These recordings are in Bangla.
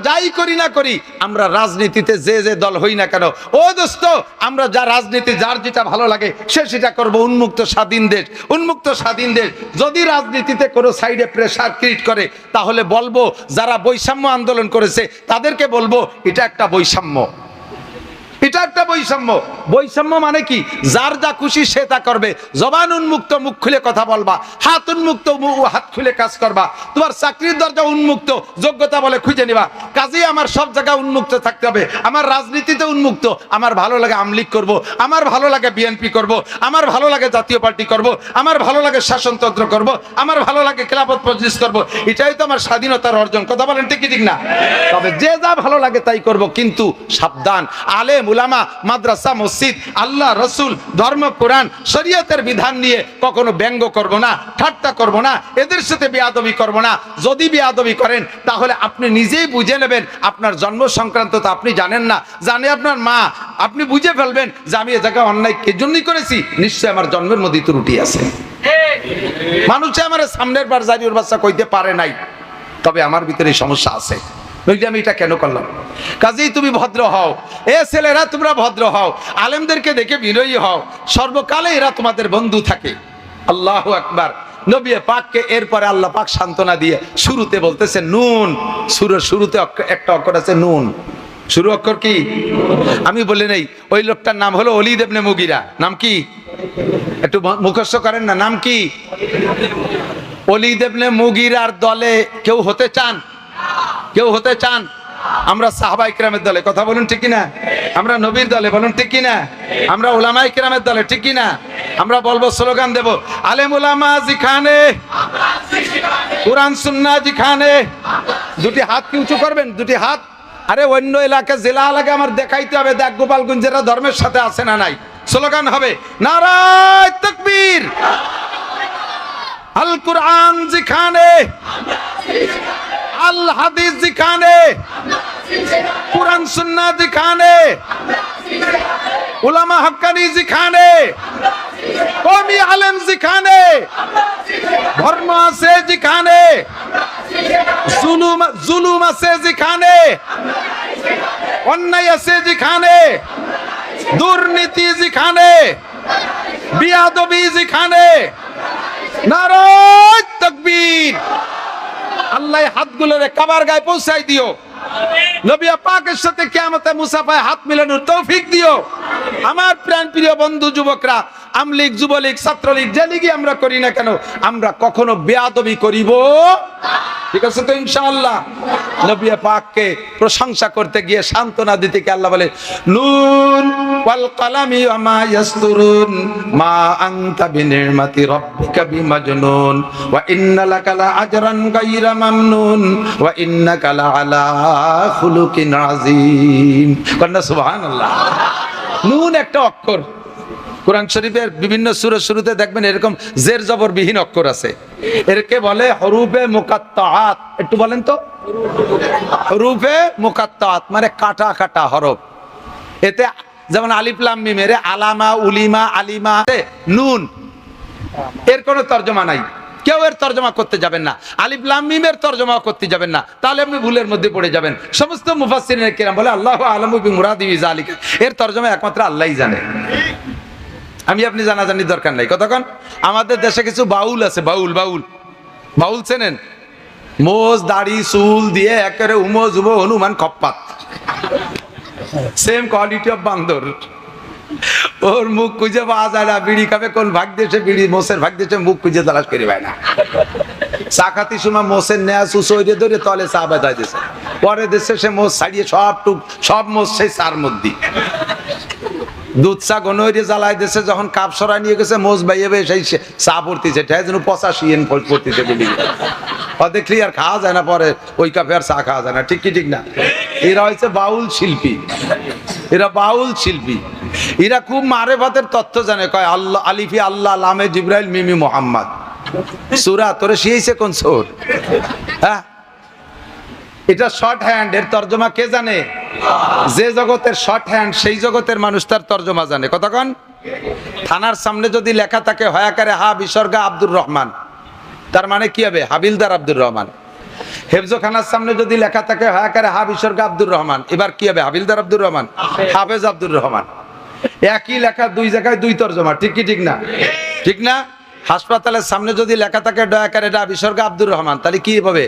যাই করি না করি, আমরা রাজনীতিতে যে যে দল হই না কেন, ও দোস্ত, আমরা যা রাজনীতি যার যেটা ভালো লাগে সে সেটা করবো। উন্মুক্ত স্বাধীন দেশ, উন্মুক্ত স্বাধীন দেশ। যদি রাজনীতিতে কোনো সাইডে প্রেসার ক্রিয়েট করে, তাহলে বলবো যারা বৈষম্য আন্দোলন করেছে তাদেরকে বলবো এটা একটা বৈষম্য, এটা একটা বৈষম্য। বৈষম্য মানে কি? যার যা খুশি সে তা করবে। জবান উন্মুক্ত, মুখ খুলে কথা বলবা। হাত উন্মুক্ত, হাত খুলে কাজ করবা। তোমার চাকরির দরজা উন্মুক্ত, যোগ্যতা বলে খুঁজে নিবা। কাজেই আমার সব জায়গা উন্মুক্ত থাকতে হবে। আমার রাজনীতিতে উন্মুক্ত। আমার ভালো লাগে আমলিগ করব, আমার ভালো লাগে বিএনপি করব, আমার ভালো লাগে জাতীয় পার্টি করব, আমার ভালো লাগে শাসনতন্ত্র করব, আমার ভালো লাগে খেলাফত মজলিস করব। এটাই তো আমার স্বাধীনতার অর্জন। কথা বলেন ঠিক কি ঠিক না? তবে যে যা ভালো লাগে তাই করব, কিন্তু সাবধান, আলেম উলামা, মাদ্রাসা, মসজিদ, আল্লাহ, রসুল, ধর্ম, কোরআন, শরীয়তের বিধান নিয়ে কখনো ব্যঙ্গ করব না, ঠাট্টা করব না, এদের সাথে বেয়াদবি করব না। যদি বেয়াদবি করেন তাহলে আপনি নিজেই বুঝে নেবেন আপনার জন্ম সংক্রান্ত তো আপনি জানেন না, জানে আপনার মা। আপনি বুঝে ফেলবেন যে আমি এ জায়গায় অন্যায় কে জন্যই করেছি, নিশ্চয় আমার জন্মের মধ্যে ত্রুটি আছে। মানুষে আমার সামনের বার জারির বাচ্চা কইতে পারে নাই, তবে আমার ভিতরে সমস্যা আছে। আমি এটা কেন করলাম? কাজেই তুমি ভদ্র হও, এ ছেলেরা তোমরা ভদ্র হও, আলেমদেরকে দেখে বিনয়ী হও। সর্বকালে এরা তোমাদের বন্ধু থাকে। আল্লাহু আকবার। নবী পাককে এরপরে আল্লাহ পাক সান্ত্বনা দিয়ে শুরুতে বলতেছে নুন। সুরের শুরুতে একটা অক্ষর আছে নুন। শুরু অক্ষর কি? আমি বলি নেই, ওই লোকটার নাম হলো ওলীদ ইবনে মুগীরা। নাম কি? একটু মুখস্থ করেন না, নাম কি? ওলীদ ইবনে মুগীরার দলে কেউ হতে চান? কেউ হতে চান? আমরা সাহাবায়ে কেরামের দলে, কথা বলুন ঠিক কিনা? আমরা নবীর দলে, বলুন ঠিক কিনা? আমরা উলামায়ে কেরামের দলে, ঠিক কিনা? আমরা বলবো, স্লোগান দেব, আলেম উলামা যেখানে, কুরআন সুন্নাহ যেখানে। দুটি হাত কি উঁচু করবেন? দুটি হাত। আরে অন্য এলাকা, জেলা এলাকা আমার দেখাইতে হবে, দেখ গোপালগঞ্জেরা ধর্মের সাথে আছে না নাই। স্লোগান হবে নারায়ে তাকবীর। আল কুরআন যেখানে, আল হাদিস যেখানে, কুরআন সুন্নাহ যেখানে, উলামা হক্কানি যেখানে, কওমি আলেম যেখানে, ধর্ম আছে যেখানে, জুলুম আছে যেখানে, অন্যায় আছে যেখানে, দুর্নীতি যেখানে, বিয়াদবি যেখানে, নারায়ে তাকবীর। আল্লাহ হাতগুলোরে কাবার গায়ে পৌঁছাই দিও। নবী পাকের সাথে কিয়ামতে মুসাফায় হাত মিলানোর তৌফিক দিও। আমার প্রাণ প্রিয় বন্ধু যুবকরা, আমলিগ, যুবলীগ, ছাত্রলীগ, যে লীগই আমরা করি না কেন, আমরা কখনো বেয়াদবি করিব না। ঠিক আছে তো ইনশাআল্লাহ? নবী পাককে প্রশংসা করতে গিয়ে সান্ত্বনা দিতে গিয়ে আল্লাহ বলে নুন ওয়াল কালামি ওয়া মা ইয়াসতুরুন মা আনতা বিনিমাতি রাব্বিকা বিমাজনুন ওয়া ইন্না লাকা লা আজরান গায়রা মামনুন ওয়া ইন্নাকা লা আলা খুলুকিন আযীম। কন্না সুবহানাল্লাহ। নুন একটা অক্ষর। কোরআন শরীফের বিভিন্ন সূরার শুরুতে দেখবেন এরকম জের জবর বিহীন অক্ষর আছে। এরকে বলে হরুফে মুকাত্তাআত। একটু বলেন তো, হরুফে মুকাত্তাআত মানে কাটা কাটা হরফ। এতে যেমন আলিফ লাম মিম এর আলামা, উলিমা, আলিমা, নুন, এর কোনো তরজমা নাই। কেউ এর তরজমা করতে যাবেন না, আলিফ লাম মিমের তরজমা করতে যাবেন না, তাহলে আপনি ভুলের মধ্যে পড়ে যাবেন। সমস্ত মুফাসসিরিন কিরাম বলে আল্লাহু আ'লামু বিমুরাদি বিযালিকা, এর তরজমা একমাত্র আল্লাহই জানে। আমি আপনি জানাজানির দরকার নাই। কতক্ষণ আমাদের দেশে কিছু বাউল আছে, বাউল বাউল বাউল চেনেন? মোজ দাড়ি চুল দিয়ে একেবারে উমো যুব হনুমান খপ্পাত, সেম কোয়ালিটি অফ বান্দর। ওর মুখ খুঁজে পাওয়া যায় না। বিড়ি খাবে কোন ভাগ দেশে, বিড়ি মোষের ভাগ দেশে, মুখ খুঁজে তালাশ করি পায় না। চা খাতি সময় মোষের নেয়া সুসইরে ধরে তলে চা বেঁধাই দিয়েছে, পরে দেশে সে মোষ ছাড়িয়ে সব মোষ সেই চার মধ্যে দুধ চা গনইরে জ্বালাই দিয়েছে। যখন কাপ সরাই নিয়ে গেছে মোজ বাইয়ে সেই চা পড়তেছে, ঠাই যেন 85 এন পড়তেছে। দেখলি আর খাওয়া যায় না, পরে ওই কাপে আর চা খাওয়া যায় না। ঠিক কি ঠিক না? এরা হচ্ছে বাউল শিল্পী, এরা বাউল শিল্পী। এরা খুব মারেফাতের তথ্য জানে। কয় আল্লাহ আলিফি আল্লাহ, লামে জিব্রাইল, মিমি মুহাম্মদ। সূরা তোরে শিয়েছে কোন সূর? হ্যাঁ, এটা শর্ট হ্যান্ড, এর তরজমা কে জানে? যে জগতের শর্ট হ্যান্ড সেই জগতের মানুষ তার তরজমা জানে। কতক্ষণ থানার সামনে যদি লেখা থাকে হয়াকারে হা বিসর্গা আব্দুর রহমান, তার মানে কি হবে? হাবিলদার আব্দুর রহমান। হেফজখানার সামনে যদি লেখা থাকে হায়াকারে হাবিসর্গ আব্দুর রহমান, এবার কি হবে? হাবিলদার আব্দুর রহমান, হাফেজ আব্দুর রহমান। একই লেখা দুই জায়গায় দুই তর্জমা, ঠিক কি ঠিক না? ঠিক না? হাসপাতালের সামনে যদি লেখা থাকে দয়াকারে বিসর্গ আব্দুর রহমান, তাহলে কি হবে?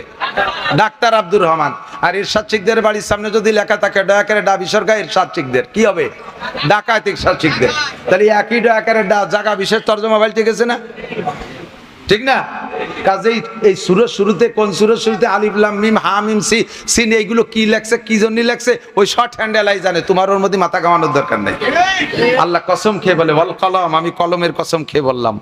ডাক্তার আব্দুর রহমান। আর ইরশাদ শিকদের বাড়ির সামনে যদি লেখা থাকে দয়াকারে বিসর্গ ইরশাদ শিকদের, কি হবে? ডাকাত ইরশাদ শিকদের। তাহলে একই দয়াকারে জায়গা বিশেষ তর্জমা পাল্টে গেছে না? ঠিক না? কাজেই এই সূরার শুরুতে, কোন সূরার শুরুতে আলিফ লাম মিম হা মিম সিন এইগুলো কি লেখছে, কি জন্য লেখছে, ওই শর্ট হ্যান্ডেলাই জানে। তোমার ওর মধ্যে মাথা কামানোর দরকার নেই। আল্লাহ কসম খেয়ে বলে ওয়াল কলম, আমি কলমের কসম খেয়ে বললাম।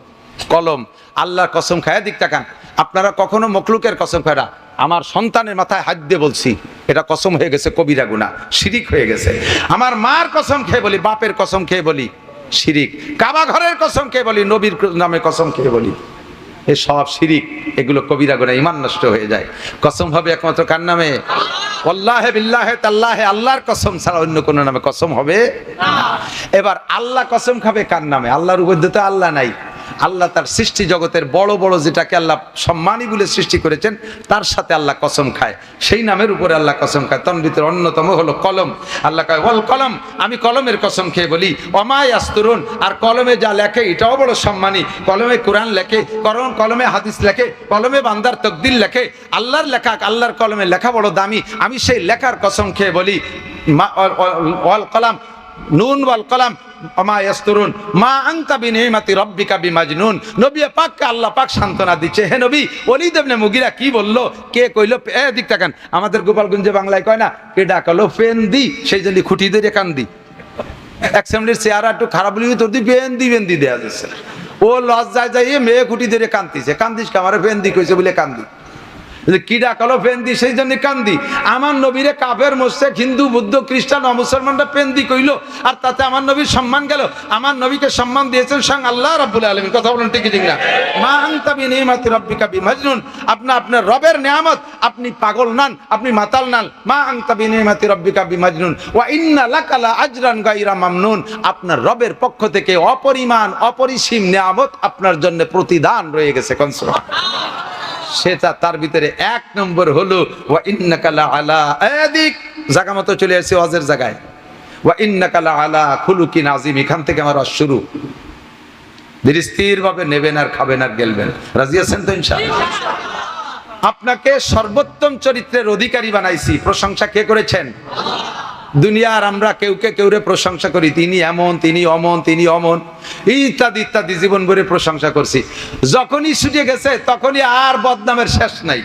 কলম আল্লাহর কসম খায়। দিক তাকান, আপনারা কখনো মখলুকের কসম খায় না। আমার সন্তানের মাথায় হাত দিয়ে বলছি, এটা কসম হয়ে গেছে কবিরা গুনাহ, শিরিক হয়ে গেছে। আমার মার কসম খেয়ে বলি, বাপের কসম খেয়ে বলি, শিরিক। কাবা ঘরের কসম খেয়ে বলি, নবীর নামে কসম খেয়ে বলি, এ সব শিরিক, এগুলো কবিরা গুনাহ, ঈমান নষ্ট হয়ে যায়। কসম হবে একমাত্র কার নামে? ওয়াল্লাহি বিল্লাহি তাল্লাহি, আল্লাহর কসম ছাড়া অন্য কোন নামে কসম হবে না। এবার আল্লাহ কসম খাবে কার নামে? আল্লাহর উপরে তো আল্লাহ নাই। আল্লাহ তার সৃষ্টি জগতের বড় বড় যেটাকে আল্লাহ সম্মানী বলে সৃষ্টি করেছেন তার সাথে আল্লাহ কসম খায়, সেই নামের উপরে আল্লাহ কসম খায়। তার ভিতরে অন্যতম হলো কলম। আল্লাহ কয় ওয়াল কলম, আমি কলমের কসম খেয়ে বলি। ওমা ইয়াসতুরুন, আর কলমে যা লেখে এটাও বড় সম্মানী। কলমে কোরআন লেখে, কলমে হাদিস লেখে, কলমে বান্দার তাকদীর লেখে। আল্লাহর লেখা, আল্লাহর কলমে লেখা বড় দামি। আমি সেই লেখার কসম খেয়ে বলি, ওয়াল কলম, নুন ওয়াল কলম ওমা ইয়াসতুরুন মা আনতা বিনিমাতি রাব্বিকা বিমাজনুন। নবী পাককে আল্লাহ পাক সান্তনা দিচ্ছে। হে নবী, ওলীদ ইবনে মুগীরা কি বলল? কে কইলো? দিক তাকান, আমাদের গোপালগঞ্জে বাংলায় কয় না, কে ডাকলো ফেন দি, সেই জন্য খুঁটি ধরে কান্দি। অ্যাসেম্বলির চেহারা একটু খারাপ হলে তোর দি ফেন দি দেয়া যাচ্ছে। ও লজ্জায় যাইয়ে মেয়ে খুঁটি ধরে কান্দিছে। কান্দিস কে? আমার ফেন দি কইছে বলে কান্দি। কি ডাকলো পেন্দি, সেই জন্য কান্দি। আমার নবীরে কাফের মুশরিক হিন্দু বুদ্ধ খ্রিস্টান ও মুসলমানরা পেন্দি কইলো, আর তাতে আমার নবীর সম্মান গেল। আমার নবীকে সম্মান দিয়েছেন স্বয়ং আল্লাহ রাব্বুল আলামিন। কথা বলেন ঠিক ঠিক না? মা আনতা বিনিমাতি রাব্বিকা বিমাজনুন, আপনার রবের নিয়ামত আপনি পাগল নান, আপনি মাতাল নান। মা আনতা বিনিমাতি রাব্বিকা বিমাজনুন ওয়া ইন্না লাকা লা আজরান গায়রা মামনুন, আপনার রবের পক্ষ থেকে অপরিমাণ অপরিসীম নিয়ামত আপনার জন্য প্রতিদান রয়ে গেছে। কোন সূরা? সেটা তার ভিতরে এক নম্বর হলো ওয়া ইন্নাকা লা আলা, এদিক জায়গা মতো চলে আসছে ওয়াজের জায়গায়। ওয়া ইন্নাকা লা আলা খুলুকিন আযীম, এখান থেকে আমার ওয়াজ শুরু। ধীরস্থির ভাবে নেবেন আর খাবেন আর গেলবেন। রাজি আছেন তো ইনশাআল্লাহ? আপনাকে সর্বোত্তম চরিত্রের অধিকারী বানাইছি। প্রশংসা কে করেছেন? দুনিয়ার আমরা কেউরে প্রশংসা করি, তিনি এমন, তিনি অমন, তিনি অমন, ইত্যাদি ইত্যাদি জীবন ভরে প্রশংসা করছি। যখনই ছুটে গেছে তখনই আর বদনামের শেষ নাই।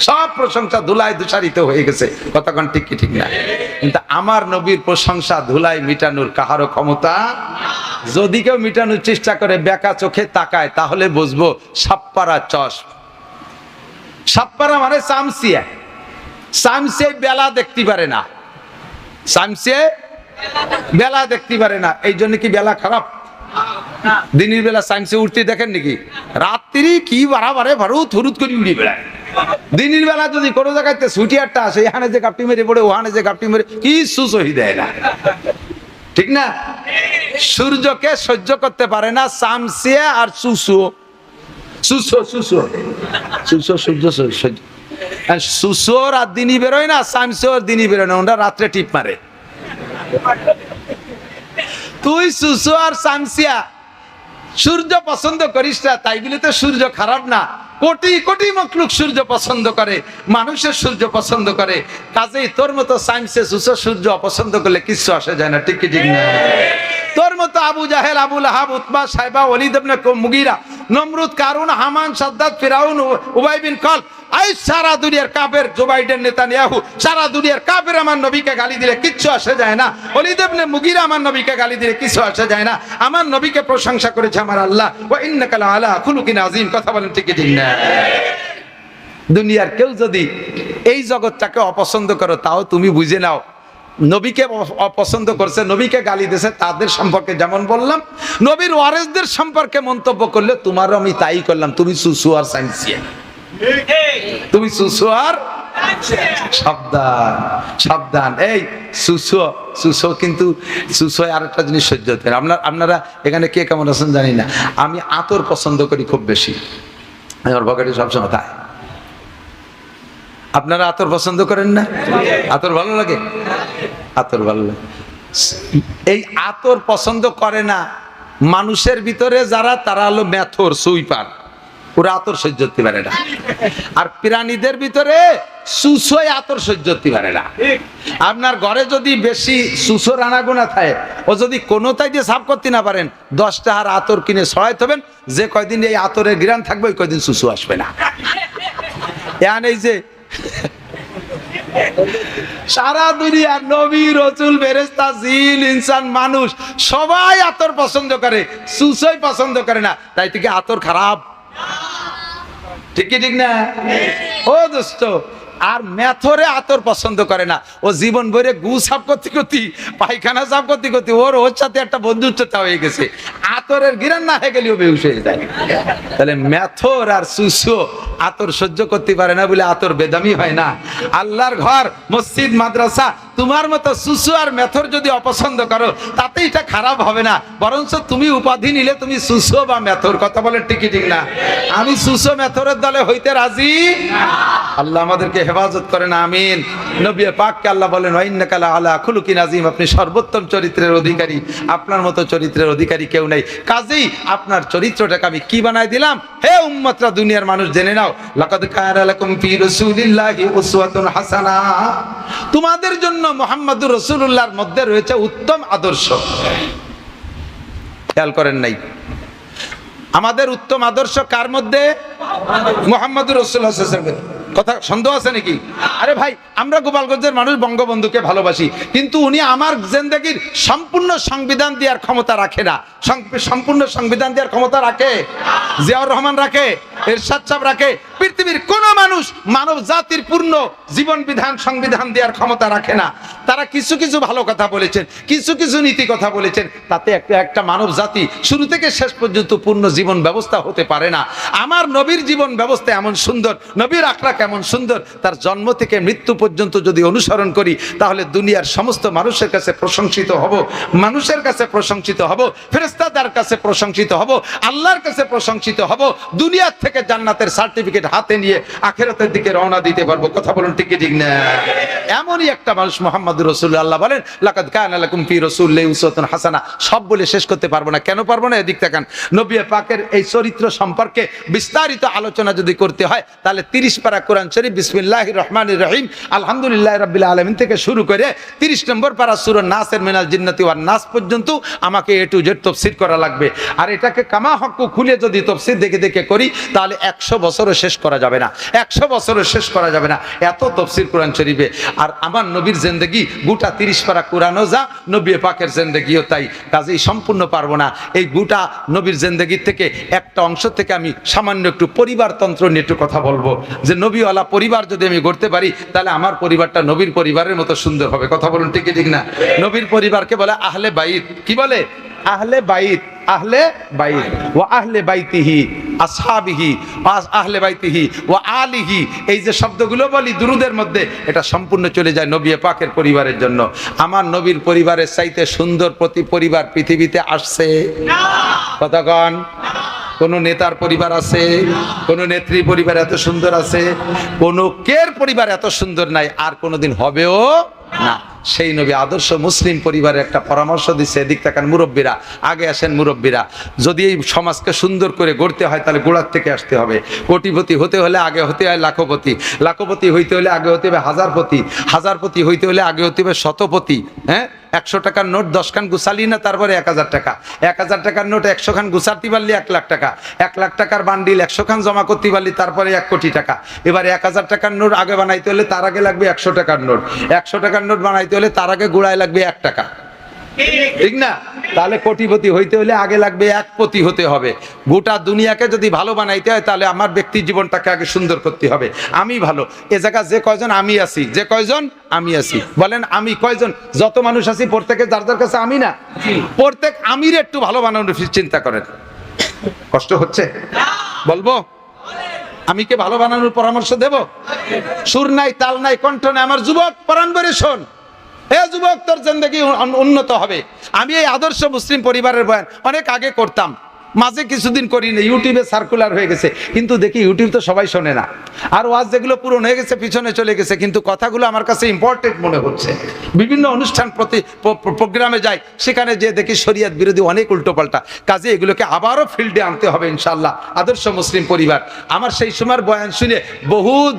সব প্রশংসা ধুলায় ধূসারিত হয়ে গেছে। কতক্ষণ ঠিক কি ঠিক না? কিন্তু আমার নবীর প্রশংসা ধুলায় মিটানোর কাহারও ক্ষমতা। যদি কেউ মিটানোর চেষ্টা করে, বেকা চোখে তাকায়, তাহলে বুঝবো সাপ্পারা চশ। সাপ্পারা মানে চামচিয়া। চামচিয়া বেলা দেখতে পারে না, চামচিয়া বেলা দেখতে পারে না। এই জন্য কি বেলা খারাপ? দিনের বেলা চামচিয়া উঠতে দেখেন নাকি? রাত্রি কি বাড়াবারে ভারত হুরুত করে উড়ে বেড়ায়। দিনের বেলা যদি কোনো জায়গায় ছুটি একটা আসে, এখানে যে গাপটি মেরে পড়ে, ওখানে যে গাপটি মেরে, কিছু সহি দেয় না। ঠিক না? সূর্যকে সহ্য করতে পারে না চামচিয়া আর সুসো। সূর্য সহ্য, সুসোর আর দিনই বেরোয় না, চামচিয়ার দিনই বেরোয় না, ওরা রাত্রে টিপ মারে। তুই সুসো আর চামচিয়া সূর্য পছন্দ করিস না, তাই বলে তো সূর্য খারাপ না। কোটি কোটি মখলুক সূর্য পছন্দ করে, মানুষের সূর্য পছন্দ করে। কাজেই তোর মতো চামচিয়া সুসো সূর্য অপছন্দ করলে কিছু আসে যায় না। ঠিক কি ঠিক না? তোর মতো আবু জাহেল, আবু লাহাব, উতবা, সাইবা, ওলীদ ইবনে মুগীরা, নমরুদ, কারুন, হামান, সাদ্দাত, ফিরাউন, উবাই বিন খালদ, আই সারা দুনিয়ার কাফের, জো বাইডেন, নেতানিয়াহু, সারা দুনিয়ার কাফের আমার নবীকে গালি দিলে কিচ্ছু আসে যায় না। ওলীদ ইবনে মুগীরা আমার নবীকে গালি দিলে কিছু আসে যায় না। আমার নবীকে প্রশংসা করেছে আমার আল্লাহ, ওয়া ইন্নাকা লা আলা খুলুকিন আযীম। কথা বলেন ঠিক কি ঠিক না? দুনিয়ার কেউ যদি এই জগৎটাকে অপছন্দ করো, তাও তুমি বুঝে নাও নবীকে অপছন্দ করছে, নবীকে গালি দিয়েছে। তাদের সম্পর্কে যেমন বললাম, নবীর ওয়ারিসদের সম্পর্কে মন্তব্য করলে তোমারও আমি তাই করলাম। তুমি সুসু আর চামচিয়া, তুমি সুসু আর সাবধান সাবধান। এই সুসো কিন্তু সুসো আরেকটা জিনিস সহ্য হতে পারে। আপনারা এখানে কে কেমন আছেন জানি না, আমি আতর পছন্দ করি খুব বেশি। আমার পকেটে সবসময় খায়। আপনারা আতর পছন্দ করেন না? আতর ভালো লাগে? আতর ভালো লাগে। এই আতর পছন্দ করে না মানুষের ভিতরে যারা, তারা হলো মেথর, সুইপার, ওরা আতর সহ্য করতে পারে না। আর প্রাণীদের ভিতরে সুসই আতর সহ্য করতে পারে না। আপনার ঘরে যদি বেশি সুসো রানাগুনা থাকে, ও যদি কোনোটাই দিয়ে সাফ করতে না পারেন, 10 টাকার আতর কিনে ছড়াইতে হবেন, যে কয়দিন এই আতরের ঘ্রাণ থাকবে ওই কয়দিন সুসু আসবে না। এই যে সারা দুনিয়ার নবী, রাসূল, ফেরেশতা, জিন, ইনসান, মানুষ সবাই আতর পছন্দ করে, সুসই পছন্দ করে না। তাই থেকে আতর খারাপ, ঠিক কি ঠিক না? ও দোস্ত, আর মেথরে আতর পছন্দ করে না। ও জীবন ভরে গু সাফ করতে করতে, পায়খানা সাফ করতে করতে ওর সাথে একটা বন্ধুত্বতা হয়ে গেছে, আতরের গিরান না হয়ে গেলেও বেহুশ হয়ে যায়। তাহলে মেথর আর সুসু আতর সহ্য করতে পারে না বলে আতর বেদামি হয় না। আল্লাহর ঘর, মসজিদ, মাদ্রাসা, তোমার মতো সুসু আর মেথর যদি অপছন্দ করো, তাতে এটা খারাপ হবে না, বরঞ্চ তুমি উপাধি নিলে তুমি সুসু বা মেথর। কথা বলে ঠিক ঠিক না? আমি সুসু মেথরের দলে হইতে রাজি। আল্লাহ আমাদেরকে হেফাজত করেন, আমিন। নবী পাককে আল্লাহ বলেন, ওয়াইন্নাকা লাআলা খুলুকিন আযীম, আপনি সর্বোত্তম চরিত্রের অধিকারী, আপনার মতো চরিত্রের অধিকারী কেউ নেই। কাজেই আপনার চরিত্রটাকে আমি কি বানাই দিলাম? হে উম্মতরা, দুনিয়ার মানুষ জেনে নাও, লাকাদ কানা লাকুম ফি রাসূলিল্লাহি উসওয়াতুন হাসানা, তোমাদের জন্য মুহাম্মদুর রাসূলুল্লাহর মধ্যে রয়েছে উত্তম আদর্শ। খেয়াল করেন নাই? আমাদের উত্তম আদর্শ কার মধ্যে? মুহাম্মদুর রাসূলুল্লাহ সাল্লাল্লাহু আলাইহি ওয়াসাল্লাম। কথা সন্দেহ আছে নাকি? আরে ভাই, আমরা গোপালগঞ্জের মানুষ বঙ্গবন্ধুকে ভালোবাসি, কিন্তু উনি আমার জিন্দেগির সম্পূর্ণ সংবিধান দেওয়ার ক্ষমতা রাখে না। সম্পূর্ণ সংবিধান দেওয়ার ক্ষমতা রাখে? জিয়াউর রহমান রাখে? এরশাদ সাহেব রাখে? পৃথিবীর কোন মানুষ মানব জাতির পূর্ণ জীবন বিধান, সংবিধান দেওয়ার ক্ষমতা রাখে না। তারা কিছু কিছু ভালো কথা বলেছেন, কিছু কিছু নীতি কথা বলেছেন, তাতে একটা মানব জাতি শুরু থেকে শেষ পর্যন্ত পূর্ণ জীবন ব্যবস্থা হতে পারে না। আমার নবীর জীবন ব্যবস্থা এমন সুন্দর, নবীর আখলাক এমন সুন্দর, তার জন্ম থেকে মৃত্যু পর্যন্ত যদি অনুসরণ করি, তাহলে দুনিয়ার সমস্ত মানুষের কাছে প্রশংসিত হব, মানুষের কাছে প্রশংসিত হব, ফেরেশতাদের কাছে প্রশংসিত হব, আল্লাহর কাছে প্রশংসিত হব, দুনিয়ার থেকে জান্নাতের সার্টিফিকেট হাতে নিয়ে আখিরাতের দিকে রওনা দিতে পারবো। কথা বলুন ঠিক কি ঠিক না? এমনই একটা মানুষ মুহাম্মদুর রাসূলুল্লাহ। আল্লাহ বলেন, লাকাদ কানা লাকুম ফি রাসূলিল্লাহি উসওয়াতুন হাসানা। সব বলে শেষ করতে পারবো না। কেন পারবো না? এদিক তাকান। নবী পাকের এই চরিত্র সম্পর্কে বিস্তারিত আলোচনা যদি করতে হয়, তাহলে 30 পারা কোরআন শরীফ, বিসমিল্লাহির রহমানির রহিম, আলহামদুলিল্লাহি রাব্বিল আলামিন থেকে শুরু করে 30 নম্বর পারা সূরা নাসের মিনাল জিন্নাতি ওয়ান নাস পর্যন্ত আমাকে এ টু জেড তাফসীর করা লাগবে। আর এটাকে কামা হক্কু খুলে যদি তাফসীর দেখে দেখে করি, তাহলে 100 বছরও শেষ করা যাবে না, 100 বছরও শেষ করা যাবে না, এত তাফসীর কোরআন শরীফে। আর আমার নবীর জিন্দেগি গোটা 30 পারা কোরআনও যা, নবী পাকের জিন্দেগিও তাই। কাজেই সম্পূর্ণ পারবো না। এই গোটা নবীর জিন্দেগির থেকে একটা অংশ থেকে আমি সামান্য একটু পরিবারতন্ত্র নিয়ে একটু কথা বলবো, যে নবীওয়ালা পরিবার যদি আমি গড়তে পারি, তাহলে আমার পরিবারটা নবীর পরিবারের মতো সুন্দর হবে। কথা বলুন ঠিক ঠিক না? নবীর পরিবারকে বলে আহলে বাইত। কি বলে? আহলে বাইত, আহলে বাইত ওয়া আহলে বাইতিহি আসহাবিহি আহলে বাইতিহি ওয়া আলিহি। এই যে শব্দগুলো বলি দুরুদের মধ্যে, এটা সম্পূর্ণ চলে যায় নবী পাকের পরিবারের জন্য। আমার নবীর পরিবারের চাইতে সুন্দর প্রতি পরিবার পৃথিবীতে আসছে না। কথা কন? কোন নেতার পরিবার আছে? কোন নেত্রী পরিবার এত সুন্দর আছে? কোন কের পরিবার এত সুন্দর নাই, আর কোনোদিন হবেও না। সেই নবী আদর্শ মুসলিম পরিবারের একটা পরামর্শ দিচ্ছে। এদিক তাকান মুরব্বীরা, আগে আসেন মুরব্বীরা। যদি এই সমাজকে সুন্দর করে গড়তে হয়, তাহলে গোড়ার থেকে আসতে হবে। কোটিপতি হতে হলে আগে হতে হয় লাখপতি, লাখপতি হইতে হলে আগে হতে হবে হাজারপতি, হাজারপতি হইতে হলে আগে হতে হবে শতপতি। হ্যাঁ, 100 টাকার নোট 10 খান গুছালি না, তারপরে 1000 টাকা, 1000 টাকার নোট 100 খান গুছাতে পারলি 1 লাখ টাকা, 1 লাখ টাকার বান্ডিল 100 খান জমা করতে পারলি, তারপরে 1 কোটি টাকা। এবারে 1000 টাকার নোট আগে বানাইতে হলে তার আগে লাগবে 100 টাকার নোট, 100 টাকার নোট বানাইতে হলে তার আগে গুড়ায় লাগবে 1 টাকা, ঠিক না? তাহলে কোটিপতি হইতে হলে আগে লাগবে 1 পতি হতে হবে। গোটা দুনিয়াকে যদি ভালো বানাইতে হয়, তাহলে আমার ব্যক্তি জীবনটাকে আগে সুন্দর করতে হবে। আমি ভালো, এ জায়গা যে কয়জন আমি আছি, যে কয়জন আমি আছি, বলেন আমি কয়জন? যত মানুষ আছি প্রত্যেকে যার যার কাছে আমি না, প্রত্যেক আমির একটু ভালো বানানোর চিন্তা করেন। কষ্ট হচ্ছে? বলবো আমি কে ভালো বানানোর পরামর্শ দেব? সুর নাই, তাল নাই, কণ্ঠ নাই। আমার যুবক পরাণ করে শোন, এ যুবক, তোর জিন্দেগি উন্নত হবে। আমি এই আদর্শ মুসলিম পরিবারের বয়ান অনেক আগে করতাম, মাঝে কিছুদিন করি না, ইউটিউবে সার্কুলার হয়ে গেছে, কিন্তু দেখি ইউটিউব তো সবাই শোনে না। আর ওয়াজ যেগুলো পুরনো হয়ে গেছে পিছনে চলে গেছে, কিন্তু কথাগুলো আমার কাছে ইম্পর্টেন্ট মনে হচ্ছে। বিভিন্ন অনুষ্ঠান প্রোগ্রামে যাই, সেখানে যে দেখি শরিয়ত বিরোধী অনেক উল্টোপাল্টা কাজে, এগুলোকে আবারও ফিল্ডে আনতে হবে ইনশাআল্লাহ। আদর্শ মুসলিম পরিবার, আমার সেই সময়ের বয়ান শুনে বহুত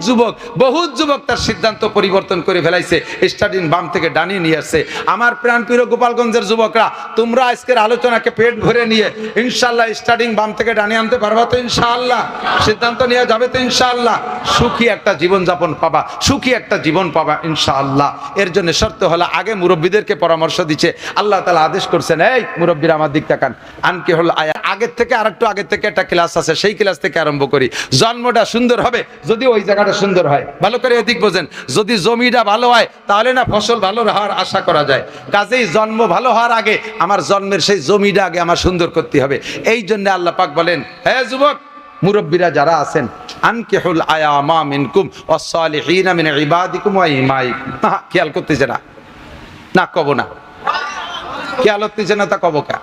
যুবক তার সিদ্ধান্ত পরিবর্তন করে ফেলাইছে, স্টাডিং বাম থেকে ডানিয়ে নিয়ে আসছে। আমার প্রাণপ্রিয় গোপালগঞ্জের যুবকরা, তোমরা আজকের আলোচনাকে পেট ভরে নিয়ে ইনশাআল্লাহ স্টাডিং বাম থেকে ডানিয়ে আনতে পারবা তো ইনশাআল্লাহ? সিদ্ধান্ত নিয়ে যাবে তো ইনশাআল্লাহ? সুখী একটা জীবনযাপন পাবা, সুখী একটা জীবন পাবা ইনশাআল্লাহ। এর জন্য শর্ত হলো, আগে মুরব্বীদেরকে পরামর্শ দিচ্ছে, আল্লাহ তাআলা আদেশ করছেন, এই মুরব্বীরা আমার দিক তাকান, আনকে হল আয়া। আগের থেকে আরেকটু আগের থেকে একটা ক্লাস আছে, সেই ক্লাস থেকে আরম্ভ করি। জন্মটা সুন্দর হবে যদি ওই জায়গাটা সুন্দর হয়, ভালো করে এদিক বোঝেন। যদি জমিটা ভালো হয় তাহলে না ফসল ভালো হওয়ার আশা করা যায়। কাজেই জন্ম ভালো হওয়ার আগে আমার জন্মের সেই জমিটা আগে আমার সুন্দর করতে হবে। এই জন্য আল্লাহ পাক বলেন, হে যুবক মুরব্বীরা যারা আছেন, আনকিহুল আয়ামা মিনকুম ওয়াস-সালিহিনা মিন ইবাদিকুম ওয়া ইমাইকুম। খেয়াল করতেছে না কব না, খেয়াল হতেছে না তা কব কা?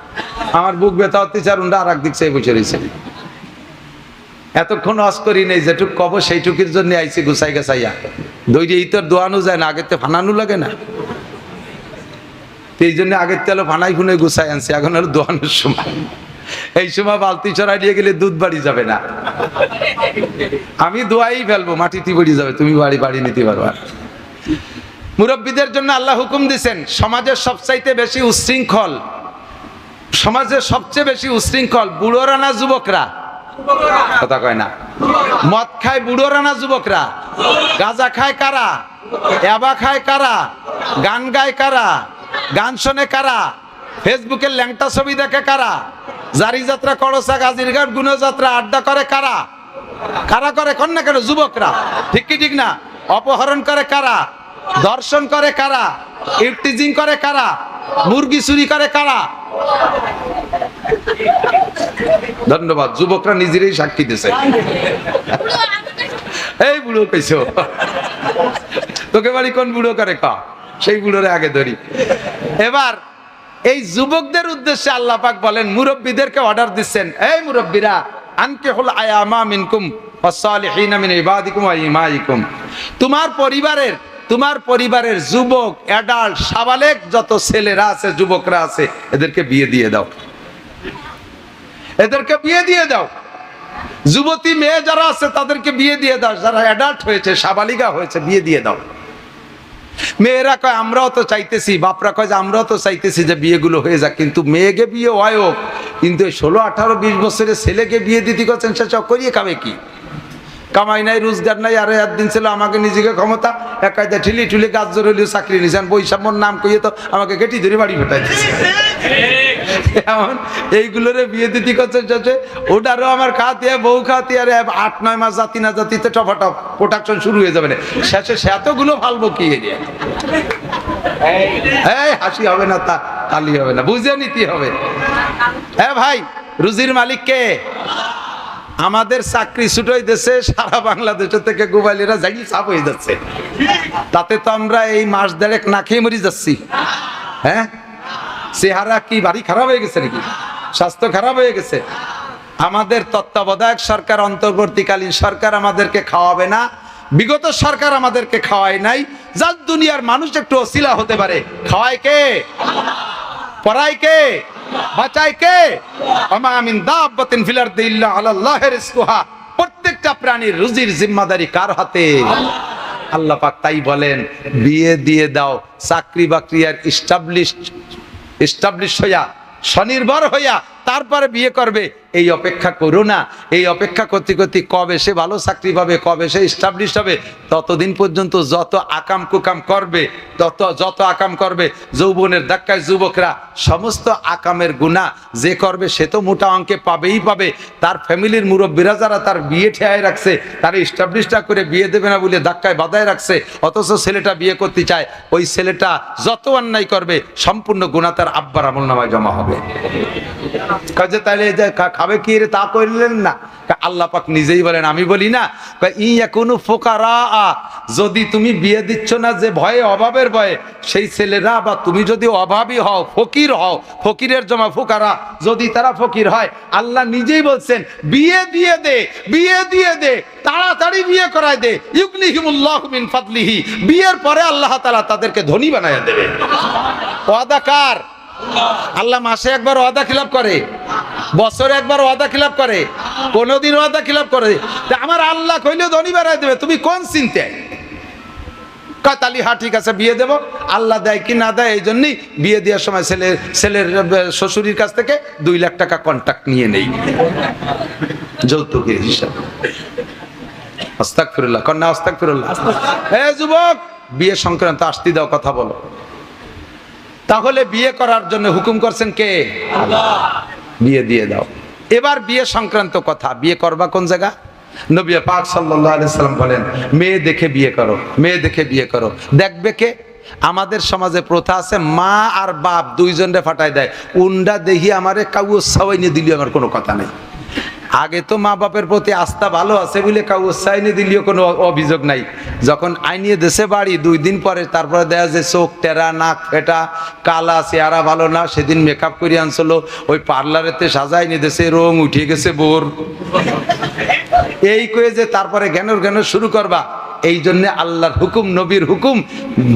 আমার বুক ব্যথা হতেছে আর উন্ডা আর এক দিক চেয়ে বসে রয়েছে। এতক্ষণ অস করি নেই, যেটুক কব সেইটুকির জন্য আইছি গুছাই গেছাইয়া। দৈরে ইতর দোয়ানো যায় না, আগের তে ফানানো লাগে না, এই জন্য আগের তেলো ফানাই ফুনে গুছাই আনছি, এখন আর দোয়ানোর সময়। এই সময় বালতি চড়াই দিয়ে গেলে দুধ বাড়ি যাবে না, আমি দোয়াই ফেলবো, মাটিতে পড়ে যাবে, তুমি বাড়ি নিতে পারবা। মুরব্বীদের জন্য আল্লাহ হুকুম দিচ্ছেন, সমাজের সবচাইতে বেশি উচ্ছৃঙ্খল, সমাজের সবচেয়ে বেশি উচ্ছৃঙ্খল বুড়োরা না যুবকরা? কথা কয় না। মদ খায় বুড়োরা না যুবকরা? গাঁজা খায় কারা? ইয়াবা খায় কারা? গান গায় কারা? গান শোনে কারা? ফেসবুকের ল্যাংটা ছবি দেখে কারা? জারি যাত্রা, কড়সা, গাজীরঘাট, গুণযাত্রা, আড্ডা করে কারা? কারা করে? কন না কেন? যুবকরা। ঠিক কি ঠিক না? অপহরণ করে কারা? ধর্ষণ করে কারা? ইফটিজিং করে কারা? মুরগি চুরি করে কারা? ধন্যবাদ, যুবকরা নিজেরাই সাক্ষী দিছে। এই বুড়ো কইছো, তোকে বাড়ি কোন বুড়ো করে কা? সেই বুড়োরে আগে ধরি। এবার এই যুবকদের উদ্দেশ্যে আল্লাহ পাক বলেন, মুরব্বীদেরকে অর্ডার দিচ্ছেন, এই মুরব্বীরা, আনকিহুল আয়ামা মিনকুম ওয়াস-সালিহিনা মিন ইবাদিকুম ওয়া ইমাইকুম। তোমার পরিবারের যুবক, অ্যাডাল্ট, সাবালেক যত ছেলেরা আছে, যুবকরা আছে, এদেরকে বিয়ে দিয়ে দাও, এদেরকে বিয়ে দিয়ে দাও। যুবতী মেয়ে যারা আছে তাদেরকে বিয়ে দিয়ে দাও, যারা অ্যাডাল্ট হয়েছে, সাবালিকা হয়েছে, বিয়ে দিয়ে দাও। মেয়েরা কয় আমরাও তো চাইতেছি, বাপরা কয় যে আমরাও তো চাইতেছি যে বিয়েগুলো হয়ে যাক, কিন্তু মেয়েকে বিয়ে হয় হোক, কিন্তু 16, 18, 20 বছরের ছেলেকে বিয়ে দিতে করছেন, সে করিয়ে খাবে কি? কামাই নাই, রোজগার নাই, আরো একদিন ছিল আমাকে নিজেকে ক্ষমতা এক কায়দা ঠেলি ঠুলি গাছ জোর হলেও চাকরি নিয়েছেন, বৈষম্যর নাম কইয়ে তো আমাকে কেটি ধরে বাড়ি ফেটাই দিচ্ছে। এমন এইগুলোরে বিয়ে দিতে করছেন, ওটারও আমার খাওয়াতে বউ খাওয়াতে, আর 8-9 মাস জাতি না জাতিতে টপাটপ প্রোডাকশন শুরু হয়ে যাবে না, শেষে সেতগুলো ফালবো কি এরিয়া। এই হাসি হবে না, তা তালি হবে না, বুঝে নিতে হবে। হ্যাঁ ভাই, রুজির মালিক কে? আমাদের চাকরি ছুটোই দেশে, সারা বাংলাদেশের থেকে গোবালিরা যাই চাপ হয়ে যাচ্ছে, তাতে তো আমরা এই মাস দেড়েক না খেয়ে মরি যাচ্ছি। হ্যাঁ, চেহারা কি বাড়ি খারাপ হয়ে গেছে নাকি? স্বাস্থ্য খারাপ হয়ে গেছে? আমাদের তত্ত্বাবধায়ক সরকার, অন্তর্বর্তীকালীন সরকার আমাদেরকে খাওয়াবে না, বিগত সরকার আমাদেরকে খাওয়ায় নাই, যার দুনিয়ার মানুষ একটু অছিলা হতে পারে। খাওয়ায় কে? পড়ায় কে? বাঁচায় কে? ওমা মিন দাব্বাতিন ফিল আরদি ইল্লা আলাল্লাহি রিজকুহা। প্রত্যেকটা প্রাণীর রুজির জিম্মাদারি কার হাতে? আল্লাহ পাক তাই বলেন, বিয়ে দিয়ে দাও। চাকরি বাকরি আর এস্টাবলিশ হইয়া, স্বনির্ভর হইয়া তারপরে বিয়ে করবে, এই অপেক্ষা করো না। এই অপেক্ষা করতে করতে কবে সে ভালো চাকরি পাবে, কবে সে এস্টাবলিশ হবে, ততদিন পর্যন্ত যত আকাম কুকাম করবে, যত আকাম করবে, যৌবনের ধাক্কায় যুবকরা সমস্ত আকামের গুনাহ যে করবে সে তো মোটা অঙ্কে পাবেই পাবে। তার ফ্যামিলির মুরব্বীরা যারা তার বিয়ে ঠেয়ায় রাখছে, তার এস্টাবলিশটা করে বিয়ে দেবে না বলে ধাক্কায় বাধায় রাখছে, অথচ ছেলেটা বিয়ে করতে চায়, ওই ছেলেটা যত অন্যায় করবে সম্পূর্ণ গুনাহ তার আব্বার আমলনামায় জমা হবে। কাজে তাইলে এই যে খাবে কি রে তা কইলেন না? আল্লাহ পাক নিজেই বলেন, আমি বলি না, ইয়াকুনু ফুকারা, যদি তুমি বিয়ে দিচ্ছ না যে ভয়ে, অভাবের ভয়ে, সেই ছেলেরা বা তুমি যদি অভাবী হও, ফকির হও, ফকিরের জমা ফুকারা, যদি তারা ফকির হয়, আল্লাহ নিজেই বলছেন বিয়ে দিয়ে দে, বিয়ে দিয়ে দে, তাড়াতাড়ি বিয়ে করায় দে, ইউগনিহিমুল্লাহু মিন ফাদলিহি, বিয়ের পরে আল্লাহ তাআলা তাদেরকে ধনী বানায়া দেবে। ওয়াদা কার? আল্লাহ মাসে একবার ওয়াদা খিলাফ করে? বছরে একবার ওয়াদা খিলাফ করে? কোনদিন ওয়াদা খিলাফ করে? আমার আল্লাহ কইলে ধনী বানায় দেবে, তুমি কোন চিন্তায়? কাতালি হা ঠিক আছে বিয়ে দেব, আল্লাহ দেয় কি না দেয়, এই জন্যই বিয়ে দেওয়ার সময় ছেলের শ্বশুরের কাছ থেকে 2 লাখ টাকা কন্ট্রাক্ট নিয়ে নেই যৌতুকের হিসাব। আস্তাগফিরুল্লাহ, কন্যা আস্তাগফিরুল্লাহ। এ যুবক, বিয়ে সংক্রান্ত আসতি দাও, কথা বলো। তাহলে বিয়ে করার জন্য হুকুম করছেন কে? আল্লাহ। বিয়ে দিয়ে দাও। এবার বিয়ে সংক্রান্ত কথা, বিয়ে করবা কোন জায়গা? নবী পাক সাল্লাল্লাহু আলাইহি সাল্লাম বলেন, মেয়ে দেখে বিয়ে করো, মেয়ে দেখে বিয়ে করো। দেখবে কে? আমাদের সমাজে প্রথা আছে, মা আর বাপ দুইজনরে ফাটায় দেয়, উন্ডা দেখি আমারে কাউস সাওয়াইনে দিলি আমার কোনো কথা নেই। আগে তো মা বাপের প্রতি আস্থা ভালো আছে বলে কাউস সাইনে দিলিও কোনো অভিযোগ নাই। যখন আইনিয়ে দেশে বাড়ি 2 দিন পরে তারপরে দেখা যায় চোখ টেরা, নাক ফেটা, কালা, চেহারা ভালো না, সেদিন মেকআপ করে আনছিল, ওই পার্লারেতে সাজাই নিয়ে দেশে রং উঠে গেছে বোর, এই কয়ে যে তারপরে জ্ঞান শুরু করবা। এই জন্য আল্লাহর হুকুম, নবীর হুকুম,